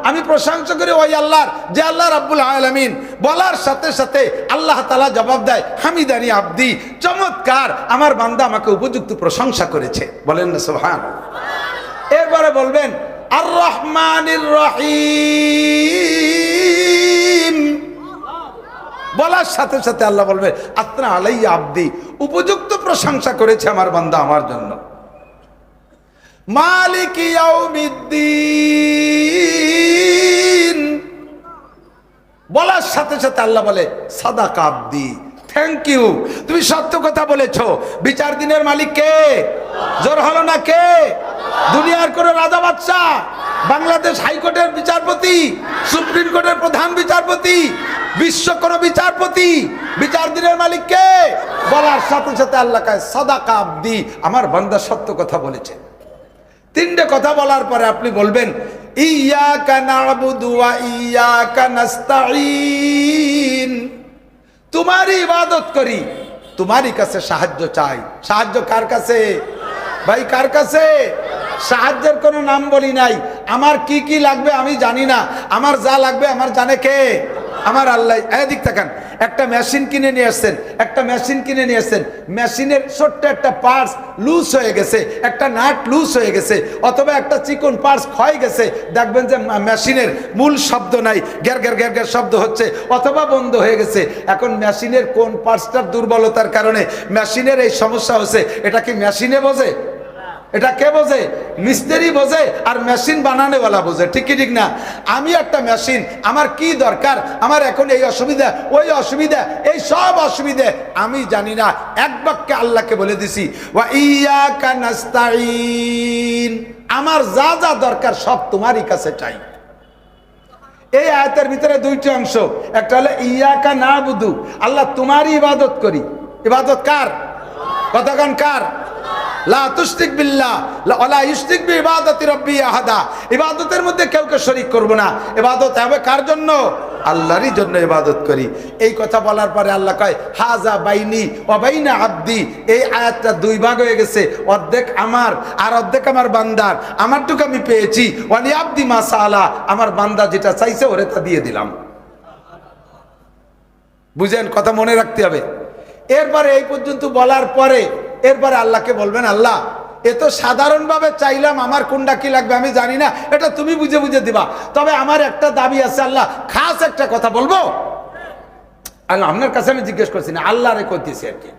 আমি প্রশংসা করি ওই আল্লাহর যে আল্লাহ রাব্বুল আলামিন, বলার সাথে সাথে আল্লাহ তাআলা জবাব দেয় হামিদানি আব্দি, চমৎকার, আমার বান্দা আমাকে উপযুক্ত প্রশংসা করেছে। বলেন না সুবহানাল্লাহ। এরপরে বলবেন আর রহমানির রহিম, বলার সাথে সাথে আল্লাহ বলবে আতনা আলাইয়া আব্দি, উপযুক্ত প্রশংসা করেছে আমার বান্দা আমার জন্য। মালিক ইয়াউমিদ্দিন, বলার সাথে সাথে আল্লাহ বলে সাদাকা আব্দি, থ্যাংক ইউ, তুমি সত্য কথা বলেছো। বিচার দিনের মালিক কে? জোর হলো না কে? দুনিয়ার কোন রাজা বাদশাহ, বাংলাদেশ হাইকোর্টের বিচারপতি, সুপ্রিম কোর্টের প্রধান বিচারপতি, বিশ্ব কোন বিচারপতি, বিচার দিনের মালিক কে? বলার সাথে সাথে আল্লাহ কয় সাদাকা আব্দি, আমার বান্দা সত্য কথা বলেছে। তিনটে কথা বলার পরে আপনি বলবেন ইয়াকা না'বুদু ওয়া ইয়াকা নাস্তাঈন, তোমারই ইবাদত করি, তোমারই কাছে সাহায্য চাই। সাহায্য কার কাছে ভাই? কার কাছে? সাহায্যের কোনো নাম বলি নাই। আমার কি কি লাগবে আমি জানি না, আমার যা লাগবে আমার জানে কে? আমার আল্লাহ। এদিক তাকান, একটা মেশিন কিনে নিয়ে আসছেন, মেশিনের ছোট্ট একটা পার্টস লুজ হয়ে গেছে, একটা নাট লুজ হয়ে গেছে, অথবা একটা চিকন পার্টস ক্ষয় গেছে, দেখবেন যে মেশিনের মূল শব্দ নাই, গ্যার গ্যার গ্যার গ্যার শব্দ হচ্ছে, অথবা বন্ধ হয়ে গেছে। এখন মেশিনের কোন পার্টসটার দুর্বলতার কারণে মেশিনের এই সমস্যা হচ্ছে, এটা কি মেশিনে বোঝে? এটা কে বোঝে? মিস্ত্রি বোঝে, আর মেশিন বানানোওয়ালা বোঝে। ঠিক কি ঠিক না? আমি একটা মেশিন, আমার কি দরকার, আমার এখন এই অসুবিধা, ওই অসুবিধা, এই সব অসুবিধা আমি জানি না। এক বাক্যে আল্লাহকে বলে দিছি ওয়া ইয়াকা নাস্তাঈন, আমার যা যা দরকার সব তোমারই কাছে চাই। এই আয়াতের ভিতরে দুইটি অংশ, একটা হলো ইয়াকা না'বুদু, আল্লাহ তোমারই ইবাদত করি। ইবাদত কার? কতক্ষণ কার? লা তুশরিক বিল্লাহ ওয়ালা ইউশরিক বিইবাদাতি রাব্বি আহাদা, ইবাদতের মধ্যে কাউকে শরীক করব না। ইবাদত হবে কার জন্য? আল্লাহরই জন্য ইবাদত করি। এই কথা বলার পরে আল্লাহ কয় হাযা বাইনি ওয়া বাইনা আব্দি, এই আয়াতটা দুই ভাগ হয়ে গেছে, অর্ধেক আমার আর অর্ধেক আমার বান্দার। আমারটুকু আমি পেয়েছি, ওয়ালি আব্দি মা সাআলা, আমার বান্দা যেটা চাইছে ওরে তা দিয়ে দিলাম। বুঝেন? কথা মনে রাখতে হবে। এরপরে এই পর্যন্ত বলার পরে এরপরে আল্লাহকে বলবেন আল্লাহ এ তো সাধারণভাবে চাইলাম, আমার কোনটা কি লাগবে আমি জানি না, এটা তুমি বুঝে বুঝে দিবা। তবে আমার একটা দাবি আছে আল্লাহ, খাস একটা কথা বলবো। আল্লাহ আপনার কাছে আমি জিজ্ঞেস করছি না, আল্লাহরে করতেছি আর কি।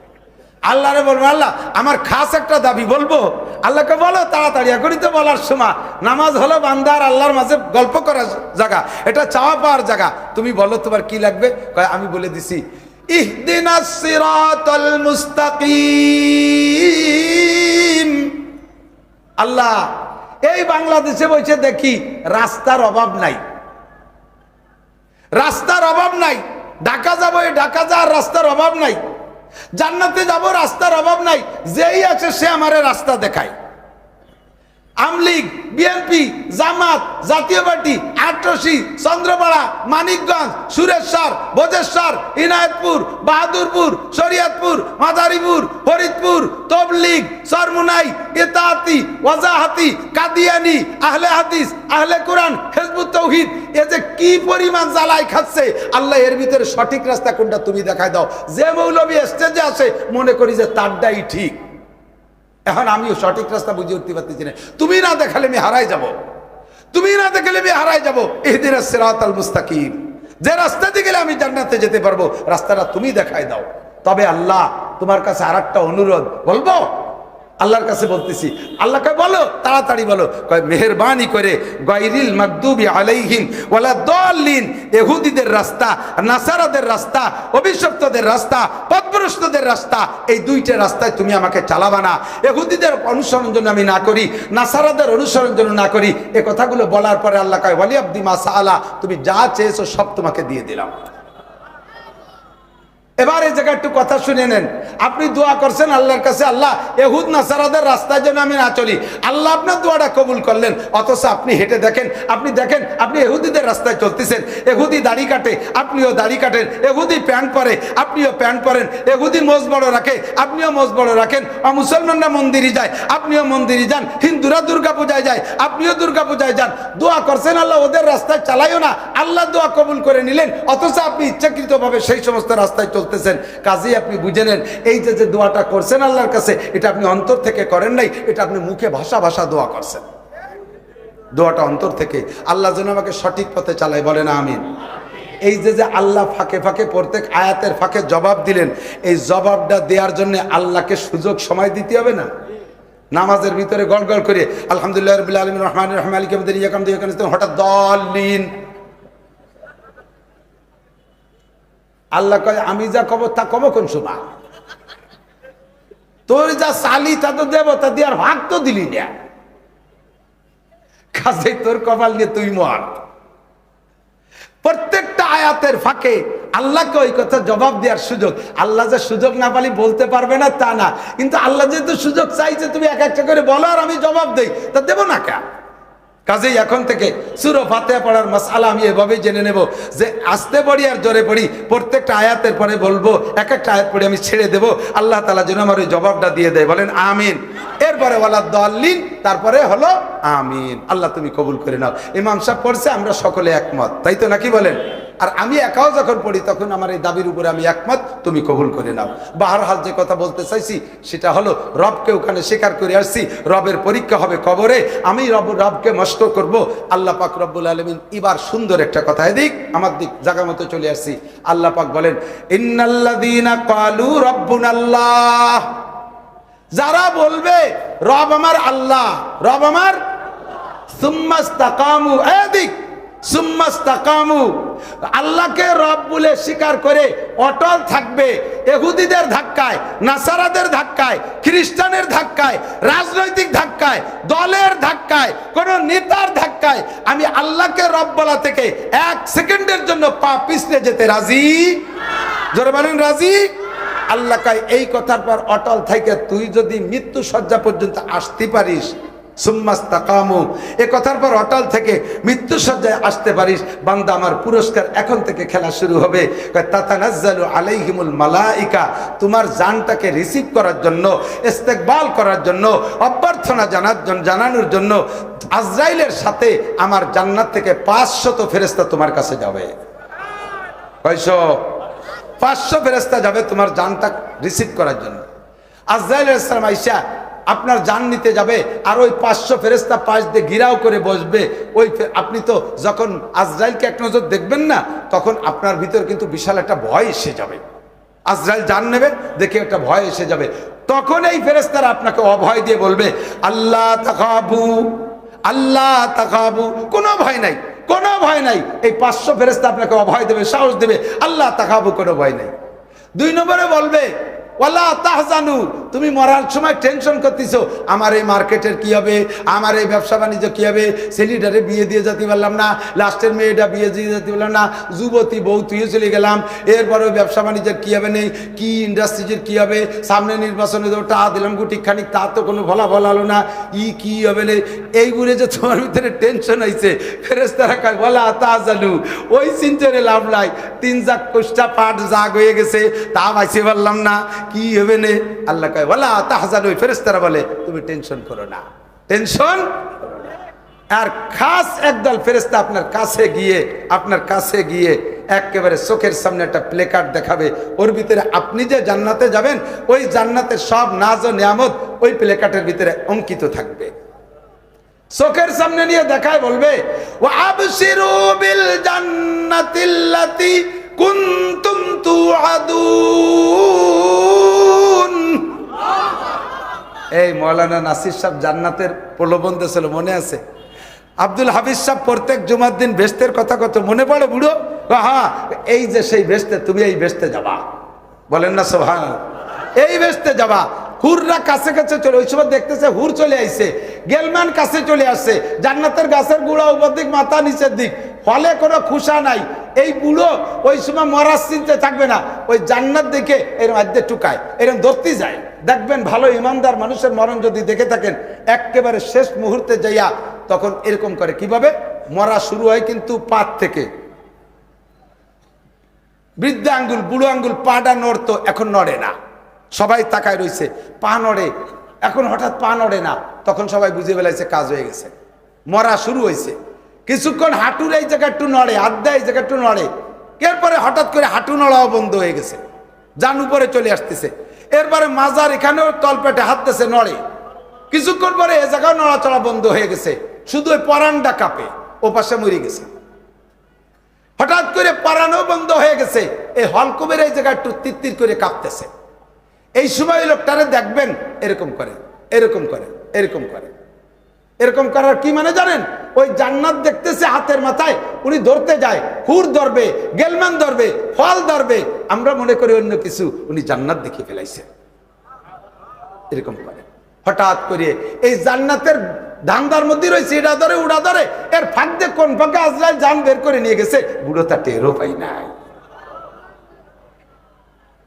আল্লাহরে বলবো আল্লাহ আমার খাস একটা দাবি বলবো। আল্লাহকে বলো তাড়াতাড়ি, এখনই তো বলার সময়। নামাজ হলো বান্দার আল্লাহর মাঝে গল্প করার জায়গা, এটা চাওয়া পাওয়ার জায়গা। তুমি বলো তোমার কি লাগবে। আমি বলে দিছি ইহদিনাস সিরাতাল মুস্তাকিম, আল্লাহ, এই বাংলাদেশে বসে দেখি রাস্তার অভাব নাই, রাস্তার অভাব নাই। ঢাকা যাবো, ঢাকা যাওয়ার রাস্তার অভাব নাই। জান্নাতে যাব, রাস্তার অভাব নাই। যেই আছে সে আমারে রাস্তা দেখায়। আমলীগ, বিএনপি, জামাত, জাতীয় পার্টি, আটরশি, চন্দ্রপাড়া, মানিকগঞ্জ, সুরেশ্বর, ভোজেশ্বর, ইনায়তপুর, বাহাদুরপুর, শরিয়তপুর, মাদারীপুর, ফরিদপুর, তবলিগ, চরমুনাই, ইতাআতি, ওয়াজাহাতি, কাদিয়ানি, আহলে হাদিস, আহলে কোরআন, হিজবুত তাওহীদ, এ যে কি পরিমাণ জ্বালাই খাচ্ছে। আল্লাহ, এর ভিতরে সঠিক রাস্তা কোনটা তুমি দেখাই দাও। যে মৌলবী স্টেজে আছে মনে করি যে তারটাই ঠিক। এখন আমিও সঠিক রাস্তা বুঝে উঠতে পারতেছি না। তুমি না দেখালে আমি হারাই যাব, তুমি না দেখালে আমি হারাই যাব। ইহদিনাস সিরাতাল মুস্তাকিম, যে রাস্তা দিয়ে গেলে আমি জান্নাতে যেতে পারবো, রাস্তাটা তুমি দেখাই দাও। তবে আল্লাহ, তোমার কাছে আরেকটা অনুরোধ বলবো, আল্লাহর কাছে বলতেছি। আল্লাহকে বলো, তাড়াতাড়ি বলো, কয় মেহেরবানি করে গায়রিল মাগদুবি আলাইহিম ওয়ালা দাল্লিন, ইহুদিদের রাস্তা, নাসারাদের রাস্তা, অভিশপ্তদের রাস্তা, পথভ্রষ্টদের রাস্তা, এই দুইটা রাস্তায় তুমি আমাকে চালাবা না। ইহুদিদের অনুসরণ যেন আমি না করি, নাসারাদের অনুসরণ যেন না করি। এই কথাগুলো বলার পরে আল্লাহ কয় ওয়ালি আব্দি মা সাআলা, তুমি যা চেয়েছো সব তোমাকে দিয়ে দিলাম। এবার এই জায়গায় একটু কথা শুনে নেন। আপনি দোয়া করছেন আল্লাহর কাছে, আল্লাহ ইহুদ নাসারাদের রাস্তায় যেন আমি না চলি। আল্লাহ আপনার দোয়াটা কবুল করলেন, অথচ আপনি হেঁটে দেখেন, আপনি দেখেন আপনি ইহুদিদের রাস্তায় চলতেছেন। ইহুদি দাড়ি কাটে, আপনিও দাড়ি কাটেন। ইহুদি প্যান্ট পরে, আপনিও প্যান্ট পরেন। ইহুদি মোজ বড় রাখে, আপনিও মোজ বড় রাখেন। মুসলমানরা মন্দিরে যায়, আপনিও মন্দিরে যান। হিন্দুরা দুর্গা পূজায় যায়, আপনিও দুর্গা পূজায় যান। দোয়া করছেন আল্লাহ ওদের রাস্তায় চালাইও না, আল্লাহ দোয়া কবুল করে নিলেন, অথচ আপনি ইচ্ছাকৃতভাবে সেই সমস্ত রাস্তায় চলতেছেন। কাজেই আপনি বুঝে নেন, এই যে যে দোয়াটা করছেন আল্লাহর কাছে, এটা আপনি অন্তর থেকে করেন নাই, এটা আপনি মুখে ভাষা ভাষা দোয়া করছেন। দোয়াটা অন্তর থেকে। আল্লাহ যেন আমাকে সঠিক পথে চালায়, বলেন আমিন। এই যে যে আল্লাহ ফাঁকে ফাঁকে প্রত্যেক আয়াতের ফাঁকে জবাব দিলেন, এই জবাবটা দেওয়ার জন্য আল্লাহকে সুযোগ সময় দিতে হবে না? নামাজের ভিতরে গড়গড় করে আলহামদুলিল্লাহ রাব্বিল আলামিন রহমানির রহিম মালিকি ইয়াউমিদ্দিন ইয়াকা না'বুদু ওয়া ইয়াকা নাস্তাঈন, হঠাৎ দাল্লিন। আল্লাহ কয় আমি যা কব তা কব কোন সময়? তোর যা চালি তা তো দেব, তা দেওয়ার ভাগ তো দিলি না। কাজে তোর কপাল নিয়ে তুই মর। প্রত্যেকটা আয়াতের ফাঁকে আল্লাহকে ওই কথা জবাব দেওয়ার সুযোগ। আল্লাহ যে সুযোগ না পালি বলতে পারবে না তা না, কিন্তু আল্লাহ যেহেতু সুযোগ চাইছে তুমি এক একটা করে বলো আর আমি জবাব দেই, তা দেবো না কেন? কাজেই এখন থেকে সূরা ফাতিহা পড়ার মাসআলা আমি এভাবেই জেনে নেব যে আস্তে পড়ি আর জোরে পড়ি, প্রত্যেকটা আয়াতের পরে বলবো, এক একটা আয়াত পড়ে আমি ছেড়ে দেব। আল্লাহ তাআলা যেন আমার ওই জবাবটা দিয়ে দেয়, বলেন আমিন। এরপরে ওয়ালা দাল্লিন, তারপরে হলো আমিন। আল্লাহ তুমি কবুল করে নাও। ইমাম সাহেব পড়ছে, আমরা সকলে একমত, তাই তো নাকি বলেন? আর আমি একাও যখন পড়ি তখন আমার এই দাবির উপরে আমি একমত, তুমি কবুল করে নাও। বাহরহাল যে কথা বলতে চাইছি সেটা হলো, রবকে ওখানে স্বীকার করে আসছি, রবের পরীক্ষা হবে কবরে, আমি রবকে মস্ত করব। আল্লাহ পাক রব্বুল আলামিন এবার সুন্দর একটা কথা, এদিক আমার দিক জায়গা মতো চলে আসছি। আল্লাহ পাক বলেন ইন্নাল্লাযীনা ক্বালু রাব্বুনাল্লাহ, যারা বলবে রব আমার আল্লাহ, রব আমার, সুম্মাস্তাকামু, এদিক সুম্মাস্তাকামু, আল্লাহকে রব বলে স্বীকার করে অটল থাকবে। ইহুদিদের ধাক্কায়, নাসারাদের ধাক্কায়, খ্রিস্টানের ধাক্কায়, রাজনৈতিক ধাক্কায়, দলের ধাক্কায়, কোন নেতার ধাক্কায় আমি আল্লাহকে রব বলা থেকে এক সেকেন্ডের জন্য পা পিছলে যেতে রাজি। জোরে বলেন রাজি। আল্লাহ কয় এই কথার পর অটল থেকে তুই যদি মৃত্যু শয্যা পর্যন্ত আসতে পারিস, সুম্মাস্তাকামু, এ কথার পর অটল থেকে মৃত্যু সজ্জায় আসতে পারিস, বান্দা আমার পুরস্কার এখন থেকে খেলা শুরু হবে। তাতানাজ্জালু আলাইহিমুল মালাইকা, তোমার জানটাকে রিসিভ করার জন্য, ইস্তেকবাল করার জন্য, অভ্যর্থনা জানানোর জন্য আজরাইলের সাথে আমার জান্নাত থেকে 500 ফেরেশতা তোমার কাছে যাবে। কয়শো? 500 ফেরেশতা যাবে তোমার জানটা রিসিভ করার জন্য। আজরাইল আলাইহিস সালাম আইসা আপনার জান নিতে যাবে, আর ওই 500 ফেরেশতা পাশ দিয়ে ঘিরাও করে বসবে। ওই আপনি তো যখন আজরাইলকে এক নজর দেখবেন না, তখন আপনার ভিতর কিন্তু বিশাল একটা ভয় এসে যাবে। আজরাইল জান নেবে দেখে একটা ভয় এসে যাবে। তখন এই ফেরেশতারা আপনাকে অভয় দিয়ে বলবে আল্লাহ তাখাবু, আল্লাহ তাখাবু, কোনো ভয় নাই, কোনো ভয় নাই। এই 500 ফেরেশতা আপনাকে অভয় দেবে, সাহস দেবে, আল্লাহ তাখাবু, কোনো ভয় নাই। 2 নম্বরে বলবে ওয়ালা তাহজানু, তুমি মরার সময় টেনশন করতেছো, আমার এই মার্কেটের কি হবে, আমার এই ব্যবসা বাণিজ্য কি হবে, ছেলেটারে বিয়ে দিয়ে যেতে পারলাম না, লাস্টের মেয়েটা বিয়ে দিয়ে যেতে পারলাম না, যুবতী বউ তুইও চলে গেলাম, এরপরে ব্যবসা বাণিজ্যের কি হবে নেই, কি ইন্ডাস্ট্রিজের কি হবে, সামনে নির্বাচনে তো টাকা দিলাম গুটি খানিক, তা তো কোনো ফলাফল হলো না, কি হবে নেই, এইগুলো যে তোমার ভিতরে টেনশন হয়েছে, ফেরেশতারা কয় ওয়ালা তাহজানু, ওই চিন্তারে লাভ নাই, 3 জাগ কোষ্টা পাট জাগ হয়ে গেছে, তা বাঁচতে পারলাম না, কি হবে নে। আল্লাহ কয় ওয়ালা তাহজানু, ফেরেশতারা বলে তুমি টেনশন করো না, টেনশন। আর খাস একদল ফেরেশতা আপনার কাছে গিয়ে একেবারে চোখের সামনে একটা প্লেকার্ড দেখাবে, ওর ভিতরে আপনি যে জান্নাতে যাবেন ওই জান্নাতের সব নাজ ও নিয়ামত ওই প্লেকার্ডের ভিতরে অঙ্কিত থাকবে। চোখের সামনে নিয়ে দেখায়, বলবে ওয়া আবশিরু বিল জান্নাতিল্লাতি কুনতুম তুআদুন। এই মৌলানা নাসির সাহেব জান্নাতের প্রলোভন দিয়েছিল, মনে আছে? আব্দুল হাফিজ সাহেব প্রত্যেক জুমার দিন বেহেশতের কথা কত মনে পড়ে বুড়ো? হ্যাঁ, এই যে সেই বেহেশতে, তুমি এই বেহেশতে যাবা, বলেন না সুবহানাল্লাহ, এই বেহেশতে যাবা। হুররা কাছে কাছে চলে, ওই সময় দেখতেছে হুর চলে আইছে, গেলমান কাছে চলে আসছে, জান্নাতের গাছের গুড়া উপর দিক, মাথা নিচের দিক, ফলে কোনো খুশা নাই। এই বুড়ো ওই সময় মরার চিন্তা থাকবে না, ওই জান্নাত দেখে এরকম আদ্যে টুকায়, এরকম ধরতে যায়। দেখবেন ভালো ইমানদার মানুষের মরণ যদি দেখে থাকেন, একেবারে শেষ মুহূর্তে যাইয়া তখন এরকম করে। কিভাবে মরা শুরু হয়? কিন্তু পাত থেকে, বৃদ্ধা আঙ্গুল, বুড়ো আঙ্গুল, পাটা নড়তো, এখন নড়ে না, সবাই তাকায় রয়েছে, পা নড়ে, এখন হঠাৎ পা নড়ে না, তখন সবাই বুঝে ফেলাইছে কাজ হয়ে গেছে, মরা শুরু হয়েছে। কিছুক্ষণ হাঁটুর এই জায়গা একটু নড়ে, আড্ডা এই জায়গা একটু নড়ে, এরপরে হঠাৎ করে হাঁটু নড়াও বন্ধ হয়ে গেছে, জান উপরে চলে আসতেছে। এরপরে মাজার এখানেও তলপেটে হাত দিয়েছে, নড়ে। কিছুক্ষণ পরে এ জায়গাও নড়াচড়া বন্ধ হয়ে গেছে, শুধু ওই পরানটা কাঁপে, ও পাশে মরে গেছে। হঠাৎ করে পরানও বন্ধ হয়ে গেছে, এই হলকুমের এই জায়গা একটু তিত্তির করে কাঁপতেছে। এই সময় লোকটারে দেখবেন এরকম করে, এরকম করে, এরকম করে। এরকম করার কি মানে জানেন? ওই জান্নাত দেখতেছে হাতের মাথায়, উনি ধরতে যায়, হুর ধরবে, গেলমান ধরবে, ফল ধরবে, আমরা মনে করি অন্য কিছু, উনি জান্নাত দেখে ফেলাইছে, এরকম করে। হঠাৎ করে এই জান্নাতের ধান্দার মধ্যে রয়েছে, এটা ধরে উড়া ধরে, এর ফাঁক দিয়ে কোন ফাঁকে আজরাইল জান বের করে নিয়ে গেছে, বুড়ো তা টেরও পাই নাই,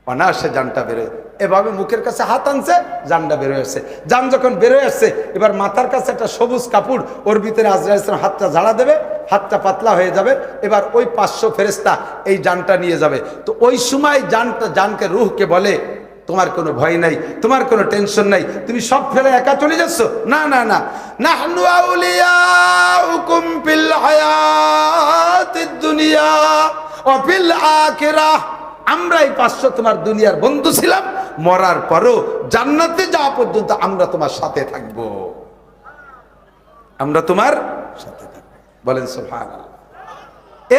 অনায়াসে জানটা বেরোয়। এভাবে মুখের কাছে হাত আনছে, জানটা বেরোয় আসছে। জান যখন বেরোয় আসছে, এবার মাথার কাছে একটা সবুজ কাপড়, ওর ভিতরে আজরাইল ইসলাম হাতটা ঝাড়া দেবে, হাতটা পাতলা হয়ে যাবে, এবার ওই 500 ফেরেশতা এই জানটা নিয়ে যাবে। তো ওই সময় জানকে, রুহকে বলে তোমার কোনো ভয় নাই, তোমার কোনো টেনশন নাই, তুমি সব ফেলে একা চলে যাচ্ছ, না না না, নাহনু আউলিয়াউকুম ফিল হায়াতিদ দুনিয়া ওয়া ফিল আখিরাহ, আমরা এই 500 তোমার দুনিয়ার বন্ধু ছিলাম, মরার পরও জান্নাতে যাওয়া পর্যন্ত আমরা তোমার সাথে থাকবো, আমরা তোমার সাথে থাকবো, বলেন সুবহানাল্লাহ।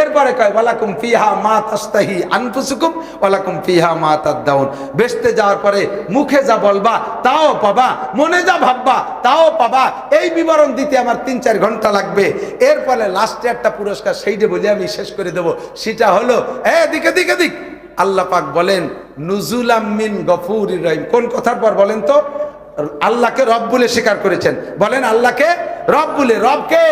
এরপরে কয় ওয়ালাকুম ফিহা মা তাশতাহি আনফুসুকুম ওয়ালাকুম ফিহা মা তাদদাউন, বেহেশতে যাওয়ার পরে মুখে যা বলবা তাও পাবা, মনে যা ভাববা তাও পাবা। এই বিবরণ দিতে আমার 3-4 ঘন্টা লাগবে। এরপরে লাস্টে একটা পুরস্কার, সেইটা বলে আমি শেষ করে দেব, সেটা হলো এদিকে দিকে দিক, আল্লাহ পাক বলেন নুজুলাম মিন গফুরির রহিম। কোন কথার পর বলেন তো? আল্লাহকে রব বলে স্বীকার করেছেন, বলেন আল্লাহকে রব বলে। রবকে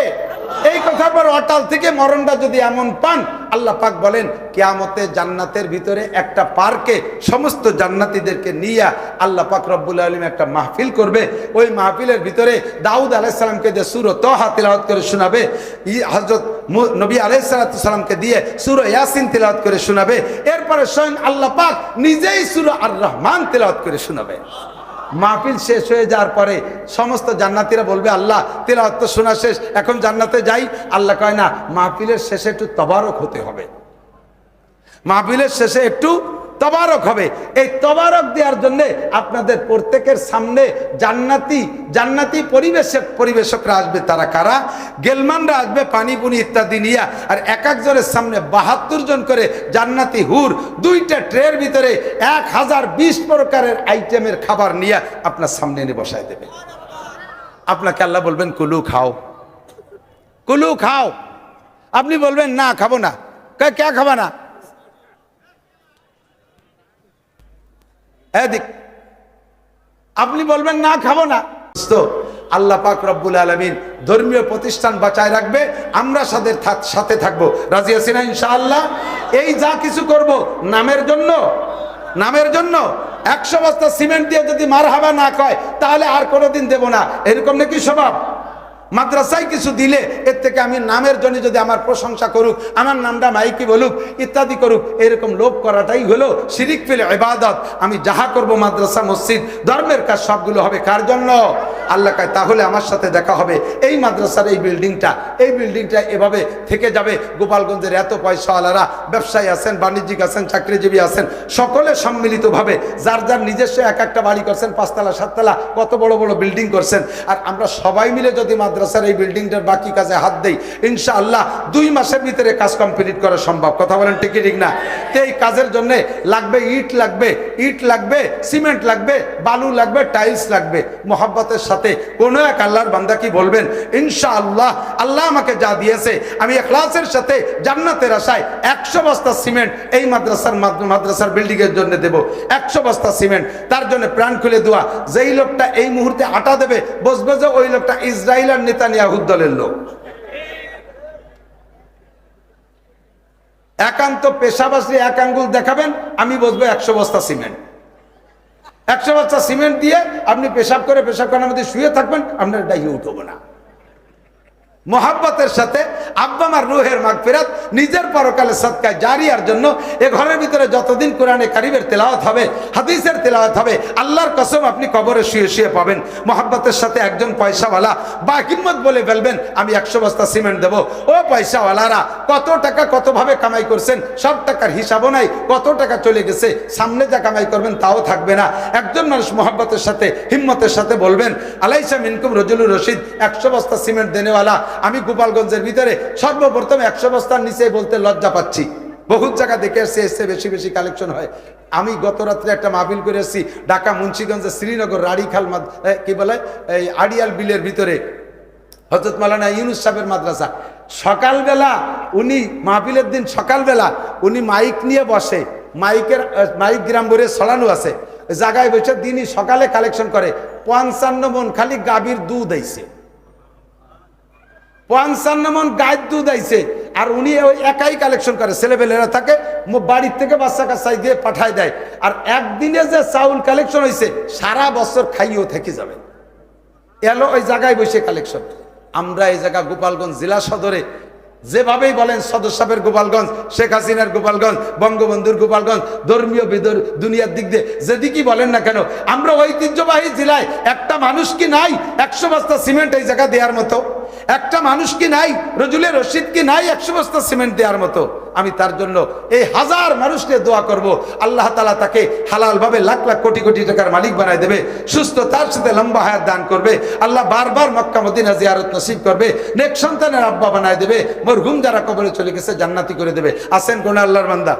এই কথার পর অটাল থেকে মরণটা যদি এমন পান, আল্লাহ পাক বলেন কিয়ামতে জান্নাতের ভিতরে একটা পার্কে সমস্ত জান্নাতীদেরকে নিয়ে আল্লাহ পাক রব্বুল আলামিন একটা মাহফিল করবে। ওই মাহফিলের ভিতরে দাউদ আলাইহিস সালামকে দিয়ে সূরা তাহা তিলাওয়াত করে শোনাবে, হযরত নবী আলাইহিস সালামকে দিয়ে সূরা ইয়াসিন তিলাওয়াত করে শোনাবে, এরপরে স্বয়ং আল্লাহ পাক নিজেই সূরা আর রহমান তিলাওয়াত করে শোনাবে। মাহফিল শেষ হয়ে যাওয়ার পরে সমস্ত জান্নাতীরা বলবে আল্লাহ তিলাওয়াত তো শোনা শেষ, এখন জান্নাতে যাই। আল্লাহ কয় না, মাহফিলের শেষে একটু তবারক হতে হবে, মাহফিলের শেষে একটু তবারক হবে। এই তবারক দেওয়ার জন্য আপনাদের প্রত্যেকের সামনে জান্নাতি পরিবেশকরা আসবে। তারা কারা? গেলমানরা আসবে পানি পুনি ইত্যাদি নিয়ে, আর এক একজনের সামনে 72 জন করে জান্নাতি হুর 2টা ট্রের ভিতরে 1020 প্রকারের আইটেমের খাবার নিয়ে আপনার সামনে এনে বসায় দেবে। আপনাকে আল্লাহ বলবেন কুলু খাও, কুলু খাও। আপনি বলবেন না খাবো না। কে খাবা না? এদিক আপনি বলবেন না খাবো না, তো আল্লাহ পাক রব্বুল আলামিন ধর্মীয় প্রতিষ্ঠান বাঁচায় রাখবে, আমরা সাথে থাকবো। রাজি আছি না ইনশাআল্লাহ? এই যা কিছু করব নামের জন্য 100 বস্তা সিমেন্ট দিয়ে যদি মারহাবা না কয় তাহলে আর কোনোদিন দেব না, এরকম নাকি স্বভাব? মাদ্রাসায় কিছু দিলে এর থেকে আমি নামের জন্য যদি আমার প্রশংসা করুক, আমার নামটা মাইকি বলুক, ইত্যাদি করুক, এরকম লোভ করাটাই হলো শিরিক ফিল ইবাদত। আমি যাহা করব মাদ্রাসা মসজিদ ধর্মের কাজ সবগুলো হবে কার জন্য? আল্লাহ কয় তাহলে আমার সাথে দেখা হবে। এই মাদ্রাসার এই বিল্ডিংটা এভাবে থেকে যাবে। গোপালগঞ্জের এত পয়সাওয়ালারা, ব্যবসায়ী আছেন, বাণিজ্যিক আছেন, চাকরিজীবী আছেন, সকলে সম্মিলিতভাবে যার যার নিজস্ব এক একটা বাড়ি করছেন, 5 তলা 7 তলা, কত বড় বড় বিল্ডিং করছেন। আর আমরা সবাই মিলে যদি মাদ্রাসার এই বিল্ডিংটার বাকি কাজে হাত দেই, ইনশাআল্লাহ 2 মাসের ভিতরে কাজ কমপ্লিট করা সম্ভব। কথা বলেন ঠিক কি ঠিক না? তো এই কাজের জন্য লাগবে ইট লাগবে, সিমেন্ট লাগবে, বালু লাগবে, টাইলস লাগবে। মোহাব্বতের সাথে কোনো এক আল্লাহর বান্দা কি বলবেন ইনশাআল্লাহ আল্লাহ আমাকে যা দিয়েছে আমি ইখলাসের সাথে জান্নাতের আশায় 100 বস্তা সিমেন্ট এই মাদ্রাসার বিল্ডিং এর জন্য দেব। 100 বস্তা সিমেন্ট, তার জন্য প্রাণ খুলে দোয়া। যেই লোকটা এই মুহূর্তে আটা দেবে, বুঝবে যে ওই লোকটা ইসরাইল আর নেতানিয়াহুর দলের লোক। একান্ত পেশাবাসী এক আঙ্গুল দেখাবেন, আমি বসবো 100 বস্তা সিমেন্ট। 100 বস্তা সিমেন্ট দিয়ে আপনি পেশাব করার মধ্যে শুয়ে থাকবেন, আপনার ডাইয়ে উঠবো না। মোহাব্বতের সাথে আব্বা আমার রুহের মাগফিরাত, নিজের পরকালে সদকায় জারিয়ার জন্য এ ঘরের ভিতরে যতদিন কোরআনে কারিমের তেলাওয়াত হবে, হাদিসের তেলাওয়াত হবে, আল্লাহর কসম আপনি কবরে শুয়ে শুয়ে পাবেন। মোহাব্বতের সাথে একজন পয়সাওয়ালা বা হিম্মত বলে ফেলবেন আমি 100 বস্তা সিমেন্ট দেবো। ও পয়সাওয়ালারা কত টাকা কতভাবে কামাই করছেন, সব টাকার হিসাবও নাই, কত টাকা চলে গেছে, সামনে যা কামাই করবেন তাও থাকবে না। একজন মানুষ মোহাব্বতের সাথে হিম্মতের সাথে বলবেন আলাইসা মিনকুম রজুলুর রশিদ, 100 বস্তা সিমেন্ট দেনেওয়ালা। আমি গোপালগঞ্জের ভিতরে সর্বপ্রথম 100 বস্তার নিচে বলতে লজ্জা পাচ্ছি। বহুত জায়গা দেখে এসে বেশি কালেকশন হয়। আমি গত রাত্রে একটা মাহফিল করে এসেছি ঢাকা মুন্সিগঞ্জের শ্রীনগর রাড়িখাল কি বলে এই আড়িয়াল বিলের ভিতরে, হযরত মাওলানা ইউনুস সাহেবের মাদ্রাসা। সকালবেলা উনি মাহফিলের দিন সকালবেলা উনি মাইক নিয়ে বসে, মাইক গ্রাম ভরে ছড়ানো আছে, জায়গায় বসে দিনই সকালে কালেকশন করে। 55 মন খালি গাভীর দুধ আইছে, 55 মন গায়ের দুধ আইছে। আর উনি ওই একাই কালেকশন করে, ছেলেপেলেরা থাকে বাড়ির থেকে বাচ্চা কাচ্চাই দিয়ে পাঠায় দেয়। আর একদিনে যে চাউল কালেকশন হয়েছে সারা বছর খাইও থেকে যাবে, এলো ওই জায়গায় বসে কালেকশন। আমরা এই জায়গা গোপালগঞ্জ জেলা সদরে যেভাবেই বলেন, সদর সাহেবের গোপালগঞ্জ, শেখ হাসিনার গোপালগঞ্জ, বঙ্গবন্ধুর গোপালগঞ্জ, ধর্মীয় দুনিয়ার দিক দিয়ে যেদিকেই বলেন না কেন, আমরা ঐতিহ্যবাহী জেলায় একটা মানুষ কি নাই 100 বস্তা সিমেন্ট এই জায়গা দেওয়ার মতো? একটা মানুষ কি নাই, রজুলের রশিদ কি নাই 100 বস্তা সিমেন্ট দেওয়ার মতো? আমি তার জন্য এই হাজার মানুষকে দোয়া করব, আল্লাহ তাআলা তাকে হালাল ভাবে লাখ লাখ কোটি কোটি টাকার মালিক বানায় দেবে, সুস্থ তার সাথে লম্বা হায়াত দান করবে, আল্লাহ বারবার মক্কা মদিনা জিয়ারত নসিব করবে, নেক সন্তানের আব্বা বানায় দেবে, মরহুম যারা কবরে চলে গেছে জান্নাতি করে দেবে। আছেন কোন আল্লাহর বান্দা?